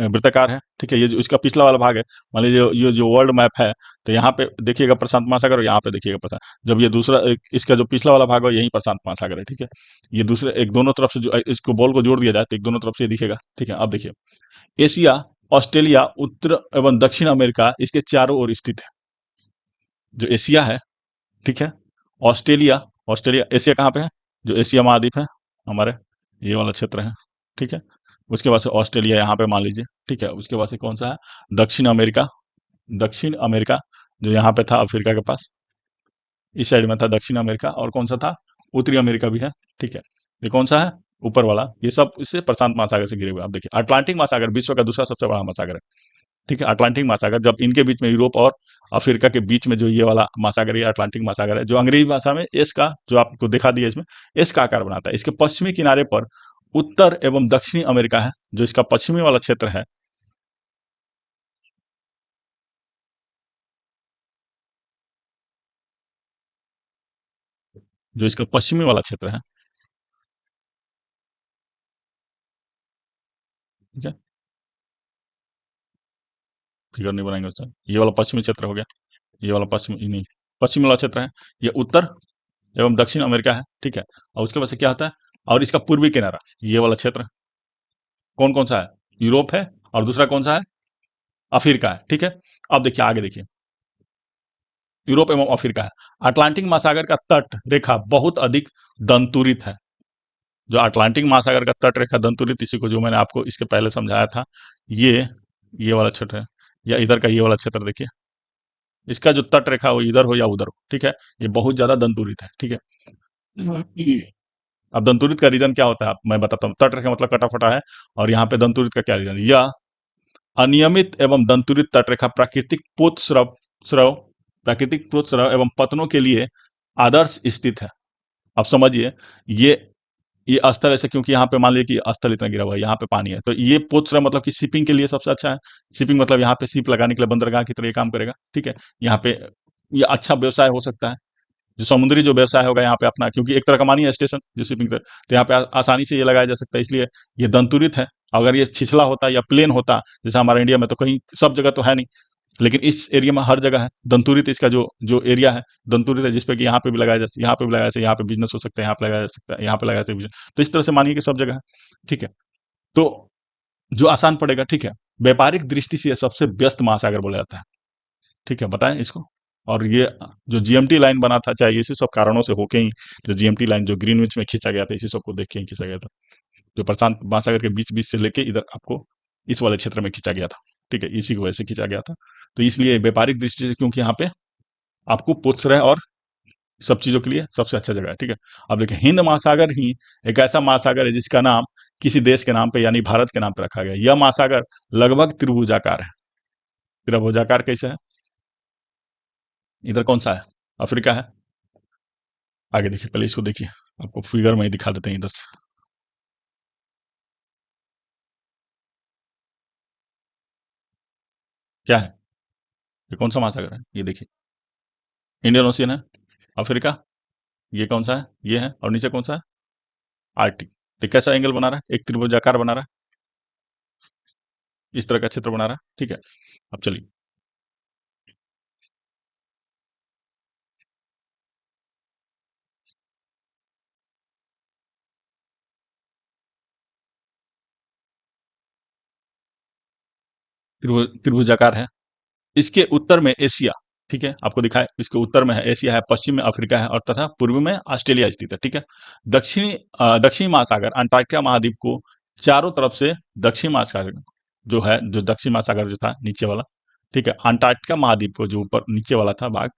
वृत्ताकार है, ठीक है? ये जो इसका पिछला वाला भाग है, मान लीजिए ये जो वर्ल्ड मैप है, तो यहाँ पे देखिएगा प्रशांत महासागर और यहाँ पे देखिएगा प्रशांत। जब ये दूसरा इसका जो पिछला वाला भाग है यही प्रशांत महासागर है, ठीक है? ये दूसरे एक दोनों तरफ से जो इसको बॉल को जोड़ दिया जाए तो एक दोनों तरफ से ये दिखेगा, ठीक है? अब देखिए, एशिया, ऑस्ट्रेलिया, उत्तर एवं दक्षिण अमेरिका इसके चारों ओर स्थित है। जो एशिया है, ठीक है? ऑस्ट्रेलिया ऑस्ट्रेलिया एशिया कहाँ पे है? जो एशिया महाद्वीप है हमारे, ये वाला क्षेत्र है, ठीक है? उसके बाद से ऑस्ट्रेलिया यहाँ पे मान लीजिए, ठीक है? उसके बाद से कौन सा है? दक्षिण अमेरिका। दक्षिण अमेरिका जो यहाँ पे था अफ्रीका के पास, इस साइड में था दक्षिण अमेरिका। और कौन सा था? उत्तरी अमेरिका भी है, ठीक है? ये कौन सा है? ऊपर वाला। ये सब इससे प्रशांत महासागर से घिरे हुए हैं। आप देखिए, अटलांटिक महासागर विश्व का दूसरा सबसे बड़ा महासागर है, ठीक है? अटलांटिक महासागर, जब इनके बीच में यूरोप और अफ्रीका के बीच में जो ये वाला महासागर, ये अटलांटिक महासागर है, जो अंग्रेजी भाषा में एस का, जो आपको दिखा दिया इसमें, एस का आकार बनाता है। इसके पश्चिमी किनारे पर उत्तर एवं दक्षिणी अमेरिका है। जो इसका पश्चिमी वाला क्षेत्र है, जो इसका पश्चिमी वाला क्षेत्र है, ठीक है? फिगर नहीं बनाएंगे उसका। ये वाला पश्चिमी क्षेत्र हो गया, ये वाला पश्चिमी नहीं, पश्चिमी वाला क्षेत्र है। ये उत्तर एवं दक्षिण अमेरिका है, ठीक है? और उसके बाद से क्या होता है? और इसका पूर्वी किनारा, ये वाला क्षेत्र कौन कौन सा है? यूरोप है और दूसरा कौन सा है? अफ्रीका है, ठीक है। अब देखिए आगे देखिए, यूरोप एवं अफ्रीका है। अटलांटिक महासागर का तट रेखा बहुत अधिक दंतुरित है। जो अटलांटिक महासागर का तट रेखा दंतुरित, इसी को जो मैंने आपको इसके पहले समझाया था, ये वाला क्षेत्र है, या इधर का ये वाला क्षेत्र देखिए, इसका जो तट रेखा हो इधर हो या उधर हो, ठीक है, ये बहुत ज्यादा दंतुरित है, ठीक है। अब दंतुरित का रीजन क्या होता है, मैं बताता हूँ। तट रेखा मतलब कटा फटा है, और यहाँ पे दंतुरित का क्या रीजन? यह अनियमित एवं दंतुरित तटरेखा स्रव प्राकृतिक पोत स्रव एवं पतनों के लिए आदर्श स्थित है। अब समझिए, ये ये स्थल ऐसे क्योंकि यहाँ पे मान लीजिए कि स्थल इतना गिरा हुआ है, यहाँ पे पानी है, तो ये पोत स्रव मतलब कि शिपिंग के लिए सबसे अच्छा है। शिपिंग मतलब यहाँ पे शिप लगाने के लिए बंदरगाह की तरह ये काम करेगा, ठीक है। यहाँ पे ये अच्छा व्यवसाय हो सकता है, जो समुद्री जो व्यवसाय होगा यहाँ पे अपना, क्योंकि एक तरह का मानिए स्टेशन जो शिपिंग, तो यहाँ पे आसानी से ये लगाया जा सकता है, इसलिए ये दंतुरित है। अगर ये छिछला होता या प्लेन होता जैसे हमारे इंडिया में, तो कहीं सब जगह तो है नहीं, लेकिन इस एरिया में हर जगह है दंतुरित। इसका जो जो एरिया है दंतुरित है, जिसपे कि यहाँ पे भी लगाया जा सकता है, यहाँ पे भी लगाया, यहाँ पे बिजनेस हो सकता है, यहाँ पे लगाया जा सकता है, यहाँ पे लगाया जा सकता है, तो इस तरह से मानिए कि सब जगह है, ठीक है। तो जो आसान पड़ेगा, ठीक है। व्यापारिक दृष्टि से सबसे व्यस्त महासागर बोला जाता है, ठीक है, बताएं इसको। और ये जो जीएमटी लाइन बना था, चाहे इसी सब कारणों से होके ही जो जीएमटी लाइन जो ग्रीनविच में खींचा गया था, इसी सब को देख के ही खींचा गया था, जो प्रशांत महासागर के बीच बीच से लेके इधर आपको इस वाले क्षेत्र में खींचा गया था, ठीक है, इसी की वजह से खींचा गया था। तो इसलिए व्यापारिक दृष्टि से, क्योंकि यहाँ पे आपको पुत्र और सब चीजों के लिए सबसे अच्छा जगह है, ठीक है। अब देखिए, हिंद महासागर ही एक ऐसा महासागर है जिसका नाम किसी देश के नाम पे यानी भारत के नाम पे रखा गया। यह महासागर लगभग त्रिभुजाकार है। त्रिभुजाकार कैसे है? इधर कौन सा है? अफ्रीका है। आगे देखिए, पहले इसको देखिए, आपको फिगर में ही दिखा देते हैं इधर से। क्या है? ये कौन सा महासागर है? ये देखिए, इंडियन ओशियन है। अफ्रीका, ये कौन सा है? ये है। और नीचे कौन सा है? आर्कटिक। तो कैसा एंगल बना रहा है? एक त्रिभुजाकार बना रहा है, इस तरह का क्षेत्र बना रहा है, ठीक है। अब चलिए, त्रिभुजाकार है। इसके उत्तर में एशिया, ठीक है, आपको दिखाए, इसके उत्तर में है एशिया है, पश्चिम में अफ्रीका है, और तथा पूर्व में ऑस्ट्रेलिया स्थित है, ठीक है। दक्षिणी महासागर अंटार्कटिका महाद्वीप को चारों तरफ से, दक्षिण महासागर जो है, जो दक्षिण महासागर जो था नीचे वाला, ठीक है, अंटार्कटिका महाद्वीप को जो ऊपर नीचे वाला था भाग,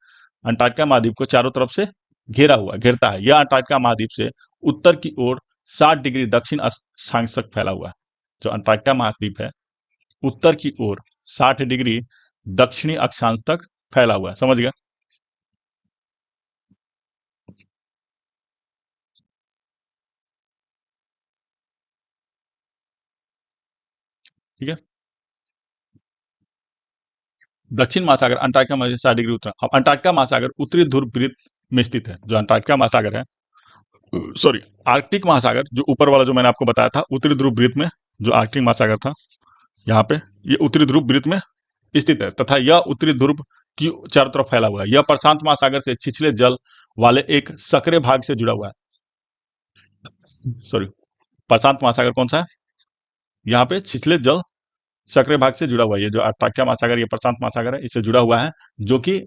अंटार्कटिका महाद्वीप को चारों तरफ से घेरता है। यह अंटार्कटिका महाद्वीप से उत्तर की ओर 60 डिग्री दक्षिण अक्षांश तक फैला हुआ है। जो अंटार्कटिका महाद्वीप है, उत्तर की ओर 60 डिग्री दक्षिणी अक्षांश तक फैला हुआ है, समझ गया? ठीक है। दक्षिण महासागर अंटार्कटिका महासागर 60 डिग्री उत्तर। अब अंटार्कटिका महासागर उत्तरी ध्रुव वृत्त में स्थित है। जो अंटार्कटिका महासागर है, सॉरी, आर्कटिक महासागर जो ऊपर वाला जो मैंने आपको बताया था, उत्तरी ध्रुव वृत्त में जो आर्कटिक महासागर था, यहाँ पे ये उत्तरी ध्रुव वृत्त में स्थित है, तथा यह उत्तरी ध्रुव की चारों तरफ फैला हुआ है। यह प्रशांत महासागर से छिछले जल वाले एक सक्रिय भाग से जुड़ा हुआ है। सॉरी, प्रशांत महासागर कौन सा है? यहाँ पे छिछले जल सक्रिय भाग से जुड़ा हुआ है। ये जो अंटार्कटिका महासागर, ये प्रशांत महासागर है, इससे जुड़ा हुआ है, जो कि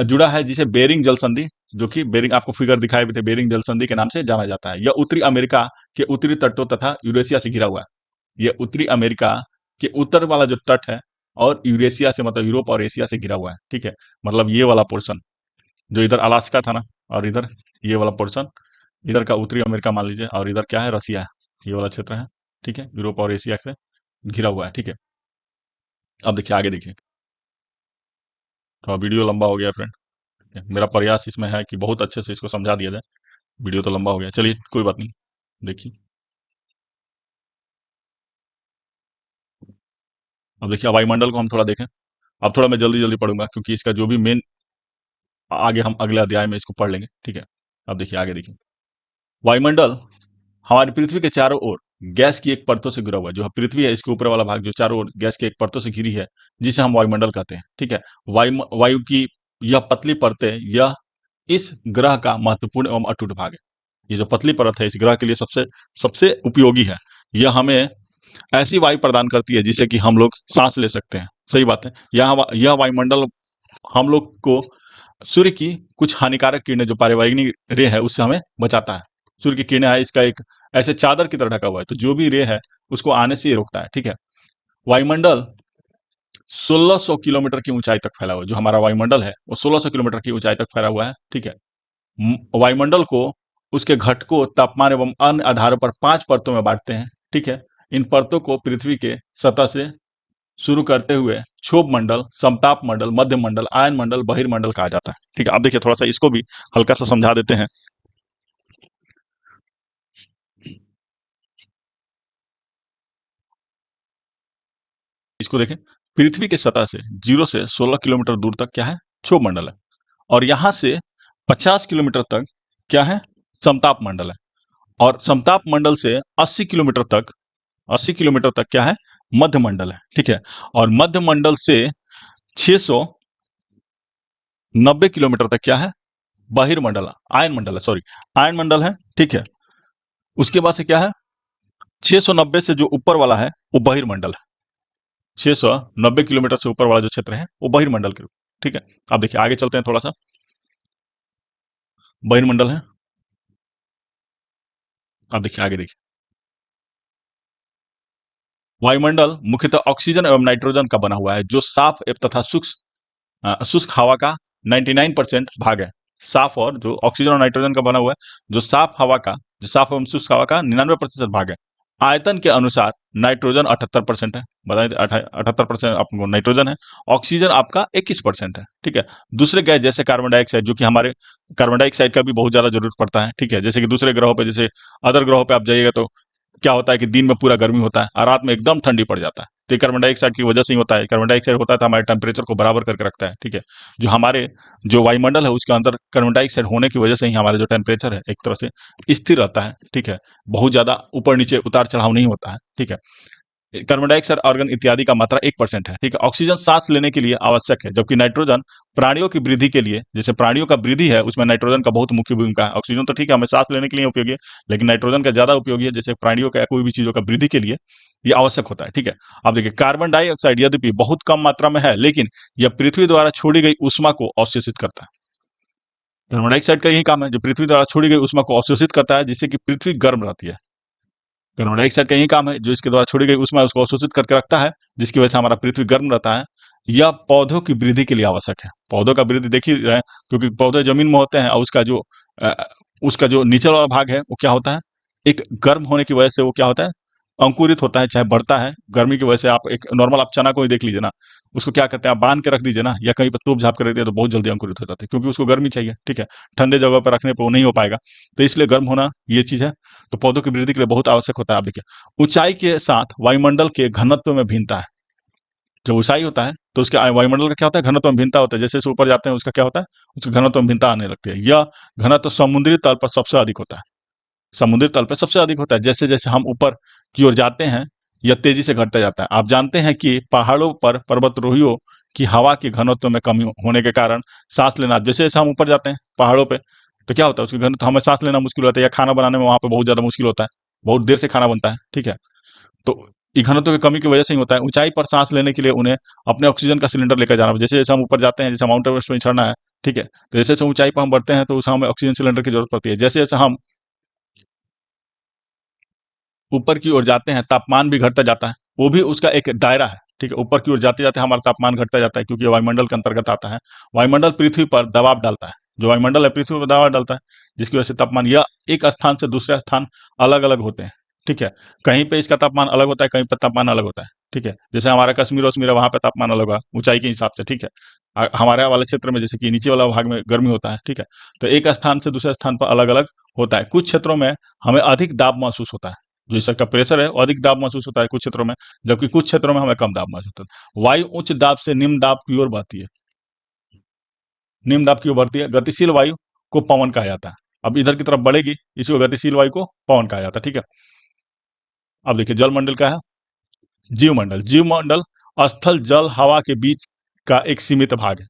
जुड़ा है जिसे बेरिंग जल संधि, जो कि बेरिंग आपको फिगर दिखाए भी थे, बेरिंग जल संधि के नाम से जाना जाता है। यह उत्तरी अमेरिका के उत्तरी तटों तथा यूरेशिया से घिरा हुआ है। यह उत्तरी अमेरिका के उत्तर वाला जो तट है, और यूरेशिया से मतलब यूरोप और एशिया से घिरा हुआ है, ठीक है। मतलब ये वाला पोर्शन जो इधर अलास्का था ना, और इधर ये वाला पोर्शन, इधर का उत्तरी अमेरिका मान लीजिए, और इधर क्या है? रसिया है। ये वाला क्षेत्र है, ठीक है, यूरोप और एशिया से घिरा हुआ है, ठीक है। अब देखिए, आगे देखिए, थोड़ा वीडियो लंबा हो गया फ्रेंड। मेरा प्रयास इसमें है कि बहुत अच्छे से इसको समझा दिया जाए। वीडियो तो लंबा हो गया, चलिए कोई बात नहीं। देखिए, अब देखिए, वायुमंडल को हम थोड़ा देखें। अब थोड़ा मैं जल्दी जल्दी पढ़ूंगा, क्योंकि इसका जो भी मेन, आगे हम अगले अध्याय में इसको पढ़ लेंगे, ठीक है। अब देखिए, आगे देखिए, वायुमंडल हमारी पृथ्वी के चारों ओर गैस की एक परतों से घिरा हुआ है। जो पृथ्वी है, इसके ऊपर वाला भाग जो चारों ओर गैस की एक परतों से घिरी है, जिसे हम वायुमंडल कहते हैं, ठीक है। वायु की यह पतली परतें, यह इस ग्रह का महत्वपूर्ण एवं अटूट भाग है। ये जो पतली परत है, इस ग्रह के लिए सबसे सबसे उपयोगी है। यह हमें ऐसी वायु प्रदान करती है जिससे कि हम लोग सांस ले सकते हैं। सही बात है। यह वायुमंडल हम लोग को सूर्य की कुछ हानिकारक किरणें, जो पारिवारिक रे है, उससे हमें बचाता है। सूर्य की किरणें है, इसका एक ऐसे चादर की तरह ढका हुआ है, तो जो भी रे है उसको आने से ये रोकता है। ठीक है। वायुमंडल 1600 किलोमीटर की ऊंचाई तक फैला हुआ है। जो हमारा वायुमंडल है वो 1600 किलोमीटर की ऊंचाई तक फैला हुआ है। ठीक है। वायुमंडल को उसके घटकों, तापमान एवं अन्य आधारों पर 5 परतों में बांटते हैं। ठीक है। इन परतों को पृथ्वी के सतह से शुरू करते हुए क्षोभ मंडल, समताप मंडल, मध्य मंडल, आयन मंडल, बहिर्मंडल कहा जाता है। ठीक है। अब देखिए थोड़ा सा इसको भी हल्का सा समझा देते हैं। इसको देखें, पृथ्वी के सतह से 0 से 16 किलोमीटर दूर तक क्या है? क्षोभ मंडल है। और यहां से 50 किलोमीटर तक क्या है? समताप मंडल है। और समताप मंडल से 80 किलोमीटर तक क्या है? मध्य मंडल है। ठीक है। और मध्य मंडल से 690 किलोमीटर तक क्या है? बहिर्मंडल, आयन मंडल है, सॉरी, आयन मंडल है। ठीक है। उसके बाद से क्या है? 690 से जो ऊपर वाला है वो बहिर्मंडल है। 690 किलोमीटर से ऊपर वाला जो क्षेत्र है वो बहिर्मंडल के रूप। ठीक है। अब देखिए आगे चलते हैं थोड़ा सा। बहिर्मंडल है। अब देखिए आगे देखिए, वायुमंडल मुख्यतः ऑक्सीजन एवं नाइट्रोजन का बना हुआ है, जो साफ तथा शुष्क हवा का 99% भाग है। साफ और जो ऑक्सीजन और नाइट्रोजन का बना हुआ है, जो साफ एवं शुष्क हवा का 99% भाग है। आयतन के अनुसार नाइट्रोजन 78% है, बताएं 78% आपको नाइट्रोजन है। ऑक्सीजन आपका 21% है। ठीक है। दूसरे गैस जैसे कार्बन डाइऑक्साइड, जो कि हमारे कार्बन डाइऑक्साइड का भी बहुत ज्यादा जरूरत पड़ता है। ठीक है। जैसे कि दूसरे ग्रहों पे, जैसे अदर ग्रहों पे आप जाइएगा तो क्या होता है कि दिन में पूरा गर्मी होता है और रात में एकदम ठंडी पड़ जाता है। तो ये कार्बन डाइऑक्साइड की वजह से ही होता है। कार्बन डाइऑक्साइड होता है तो हमारे टेम्परेचर को बराबर करके रखता है। ठीक है। जो हमारे जो वायुमंडल है उसके अंदर कार्बन डाइऑक्साइड होने की वजह से ही हमारा जो टेम्परेचर है एक तरह से स्थिर रहता है। ठीक है। बहुत ज्यादा ऊपर नीचे उतार चढ़ाव नहीं होता है। ठीक है। कार्बन डाइऑक्साइड ऑर्गन इत्यादि का मात्रा 1% है। ठीक है। ऑक्सीजन सांस लेने के लिए आवश्यक है, जबकि नाइट्रोजन प्राणियों की वृद्धि के लिए, जैसे प्राणियों का वृद्धि है उसमें नाइट्रोजन का बहुत मुख्य भूमिका है। ऑक्सीजन तो ठीक है हमें सांस लेने के लिए उपयोगी है, लेकिन नाइट्रोजन का ज्यादा उपयोगी है, जैसे प्राणियों का कोई भी चीजों का वृद्धि के लिए ये आवश्यक होता है। ठीक है। अब देखिए, कार्बन डाइऑक्साइड यद्यपि बहुत कम मात्रा में है, लेकिन यह पृथ्वी द्वारा छोड़ी गई ऊष्मा को अवशोषित करता है। कार्बन डाइऑक्साइड का यही काम है, जो पृथ्वी द्वारा छोड़ी गई ऊष्मा को अवशोषित करता है, जिससे कि पृथ्वी गर्म रहती है। कार्बन डाइऑक्साइड का यही काम है, जो इसके द्वारा छोड़ी गई ऊष्मा है उसको अवशोषित करके रखता है, जिसकी वजह से हमारा पृथ्वी गर्म रहता है। यह पौधों की वृद्धि के लिए आवश्यक है। पौधों का वृद्धि देख ही रहे हैं, क्योंकि पौधे जमीन में होते हैं और अ, उसका जो नीचे वाला भाग है वो क्या होता है, एक गर्म होने की वजह से वो क्या होता है, अंकुरित होता है, चाहे बढ़ता है। गर्मी की वजह से आप एक नॉर्मल आप चना को ही देख लीजिए ना, उसको क्या करते हैं, आप बांध के रख दीजिए ना, या कहीं पर तोप झाप कर रख दिया तो बहुत जल्दी अंकुरित हो जाते हैं, क्योंकि उसको गर्मी चाहिए। ठीक है। ठंडे जगह पर रखने पर वो नहीं हो पाएगा, तो इसलिए गर्म होना ये चीज है। तो पौधों की वृद्धि के लिए बहुत आवश्यक होता है। आप देखिए, ऊंचाई के साथ वायुमंडल के घनत्व में भिन्नता है। जब ऊंचाई होता है तो उसके वायुमंडल का क्या होता है, घनत्व में भिन्नता होता है। जैसे जैसे ऊपर जाते हैं उसका क्या होता है, उसके घनत्व में भिन्नता आने लगती है। यह घनत्व समुद्री तल पर सबसे अधिक होता है। समुद्री तल पर सबसे अधिक होता है। जैसे जैसे हम ऊपर की ओर जाते हैं यह तेजी से घटता जाता है। आप जानते हैं कि पहाड़ों पर पर्वतारोहियों की हवा के घनत्व में कमी होने के कारण सांस लेना, जैसे जैसे हम ऊपर जाते हैं पहाड़ों पे, तो क्या होता है, उसके घनत्व हमें सांस लेना मुश्किल होता है, या खाना बनाने में वहां पे बहुत ज्यादा मुश्किल होता है, बहुत देर से खाना बनता है। ठीक है। तो ये घनत्व की कमी की वजह से ही होता है। ऊंचाई पर सांस लेने के लिए उन्हें अपने ऑक्सीजन का सिलेंडर लेकर जाना, जैसे जैसे हम ऊपर जाते हैं, जैसे माउंट एवरेस्ट में चढ़ना है। ठीक है। तो जैसे जैसे ऊंचाई पर हम बढ़ते हैं तो उस हमें ऑक्सीजन सिलेंडर की जरूरत पड़ती है। जैसे जैसे हम ऊपर की ओर जाते हैं तापमान भी घटता जाता है, वो भी उसका एक दायरा है। ठीक है। ऊपर की ओर जाते जाते हमारा तापमान घटता जाता है, क्योंकि ये वायुमंडल के अंतर्गत आता है। वायुमंडल पृथ्वी पर दबाव डालता है, जो वायुमंडल है पृथ्वी पर दबाव डालता है, जिसकी वजह से तापमान या एक स्थान से दूसरे स्थान अलग अलग होते हैं। ठीक है। कहीं पे इसका तापमान अलग होता है, कहीं पर तापमान अलग होता है। ठीक है। जैसे हमारा कश्मीर वश्मीर है, वहां पे तापमान अलग होगा ऊंचाई के हिसाब से। ठीक है। हमारे वाले क्षेत्र में जैसे कि नीचे वाला भाग में गर्मी होता है। ठीक है। तो एक स्थान से दूसरे स्थान पर अलग अलग होता है। कुछ क्षेत्रों में हमें अधिक दाब महसूस होता है, जो इसका प्रेशर है वो अधिक दाब महसूस होता है कुछ क्षेत्रों में, जबकि कुछ क्षेत्रों में हमें कम दाब महसूस होता है। वायु उच्च दाब से निम्न दाब की ओर बहती है, निम्न दाब की ओर बढ़ती है। गतिशील वायु को पवन कहा जाता है। अब इधर की तरफ बढ़ेगी, इसी को गतिशील वायु को पवन कहा जाता है। ठीक है। अब देखिए, जलमंडल क्या है? जीवमंडल। जीवमंडल स्थल जल हवा के बीच का एक सीमित भाग है।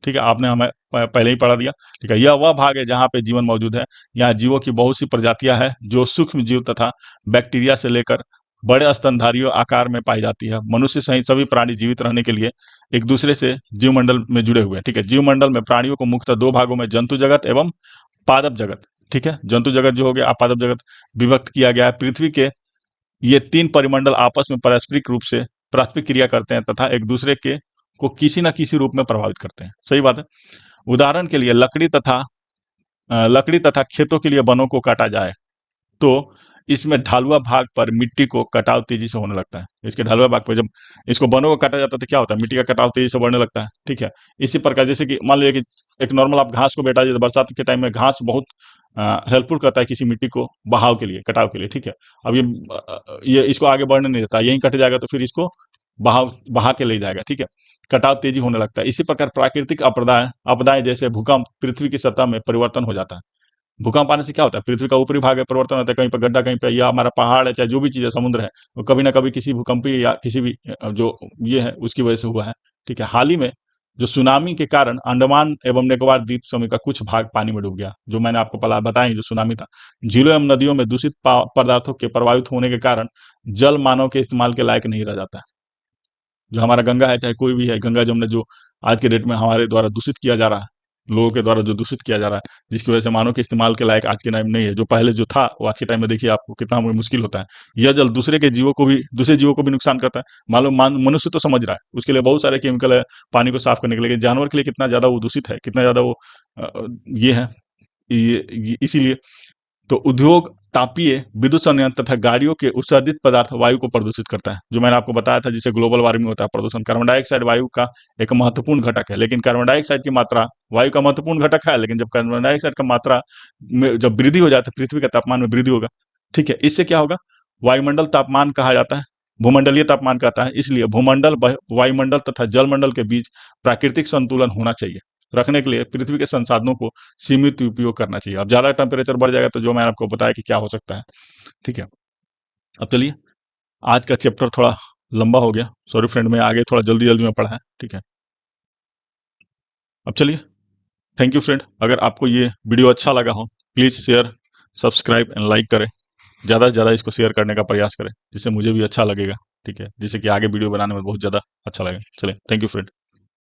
ठीक है। आपने हमें पहले ही पढ़ा दिया। ठीक है। यह वह भाग है जहाँ पे जीवन मौजूद है। यहाँ जीवों की बहुत सी प्रजातियां हैं, जो सूक्ष्म जीव तथा बैक्टीरिया से लेकर बड़े स्तनधारियों आकार में पाई जाती है। मनुष्य सहित सभी प्राणी जीवित रहने के लिए एक दूसरे से जीवमंडल में जुड़े हुए हैं। ठीक है, जीवमंडल में प्राणियों को मुख्यतः दो भागों में जंतु जगत एवं पादप जगत, ठीक है, जंतु जगत जो हो गया, पादप जगत विभक्त किया गया है। पृथ्वी के ये तीन परिमंडल आपस में पारस्परिक रूप से पारस्परिक क्रिया करते हैं तथा एक दूसरे के को किसी न किसी रूप में प्रभावित करते हैं। सही बात है। उदाहरण के लिए लकड़ी तथा खेतों के लिए वनों को काटा जाए तो इसमें ढालुआ भाग पर मिट्टी को कटाव तेजी से होने लगता है। इसके ढालुआ भाग पर जब इसको वनों को काटा जाता है तो क्या होता है, मिट्टी का कटाव तेजी से बढ़ने लगता है। ठीक है, इसी प्रकार जैसे कि मान लीजिए कि एक नॉर्मल आप घास को बेटा जाए तो बरसात के टाइम में घास बहुत हेल्पफुल करता है किसी मिट्टी को बहाव के लिए, कटाव के लिए। ठीक है, अब ये इसको आगे बढ़ने नहीं देता, यहीं कट जाएगा तो फिर इसको बहा के ले जाएगा। ठीक है, कटाव तेजी होने लगता है। इसी प्रकार प्राकृतिक आपदाएं आपदाएं जैसे भूकंप, पृथ्वी की सतह में परिवर्तन हो जाता है। भूकंप आने से क्या होता है, पृथ्वी का ऊपरी भाग है परिवर्तन होता है, कहीं पर गड्ढा, कहीं पे या हमारा पहाड़ है, चाहे जो भी चीज है, समुद्र है, वो कभी ना कभी किसी भूकंपीय या किसी भी जो ये है उसकी वजह से हुआ है। ठीक है, हाल ही में जो सुनामी के कारण अंडमान एवं निकोबार द्वीप समूह का कुछ भाग पानी में डूब गया, जो मैंने आपको पहला बताया जो सुनामी था। झीलों एवं नदियों में दूषित पदार्थों के प्रभावित होने के कारण जल मानव के इस्तेमाल के लायक नहीं रह जाता है। जो हमारा गंगा है, चाहे कोई भी है, गंगा जमुना जो आज के डेट में हमारे द्वारा दूषित किया जा रहा है, लोगों के द्वारा जो दूषित किया जा रहा है, जिसकी वजह से मानव के इस्तेमाल के लायक आज के टाइम नहीं है। जो पहले जो था वो आज के टाइम में देखिए आपको कितना मुश्किल होता है। यह जल दूसरे जीवों को भी नुकसान करता है। मालूम मनुष्य तो समझ रहा है, उसके लिए बहुत सारे केमिकल है पानी को साफ करने के लिए, लेकिन जानवर के लिए कितना ज्यादा वो दूषित है, कितना ज्यादा वो ये है, इसीलिए तो उद्योग, तापीय विद्युत संयंत्र तथा गाड़ियों के उत्सर्जित पदार्थ वायु को प्रदूषित करता है, जो मैंने आपको बताया था, जिससे ग्लोबल वार्मिंग होता है, प्रदूषण। कार्बन डाइऑक्साइड वायु का एक महत्वपूर्ण घटक है, लेकिन कार्बन डाइऑक्साइड की मात्रा वायु का महत्वपूर्ण घटक है, लेकिन जब कार्बन डाइऑक्साइड का मात्रा में जब वृद्धि हो जाती है, पृथ्वी के तापमान में वृद्धि होगा। ठीक है, इससे क्या होगा, वायुमंडल तापमान कहा जाता है, भूमंडलीय तापमान कहता है। इसलिए भूमंडल, वायुमंडल तथा जलमंडल के बीच प्राकृतिक संतुलन होना चाहिए। रखने के लिए पृथ्वी के संसाधनों को सीमित उपयोग करना चाहिए। अब ज्यादा टेम्परेचर बढ़ जाएगा तो जो मैंने आपको बताया कि क्या हो सकता है। ठीक है, अब चलिए, आज का चैप्टर थोड़ा लंबा हो गया, सॉरी फ्रेंड, मैं आगे थोड़ा जल्दी जल्दी में पढ़ा है। ठीक है, अब चलिए, थैंक यू फ्रेंड। अगर आपको ये वीडियो अच्छा लगा हो, please share, subscribe and like करें। ज्यादा से ज्यादा इसको शेयर करने का प्रयास करें, जिससे मुझे भी अच्छा लगेगा। ठीक है, जिससे कि आगे वीडियो बनाने में बहुत ज्यादा अच्छा लगे। चलिए, थैंक यू फ्रेंड।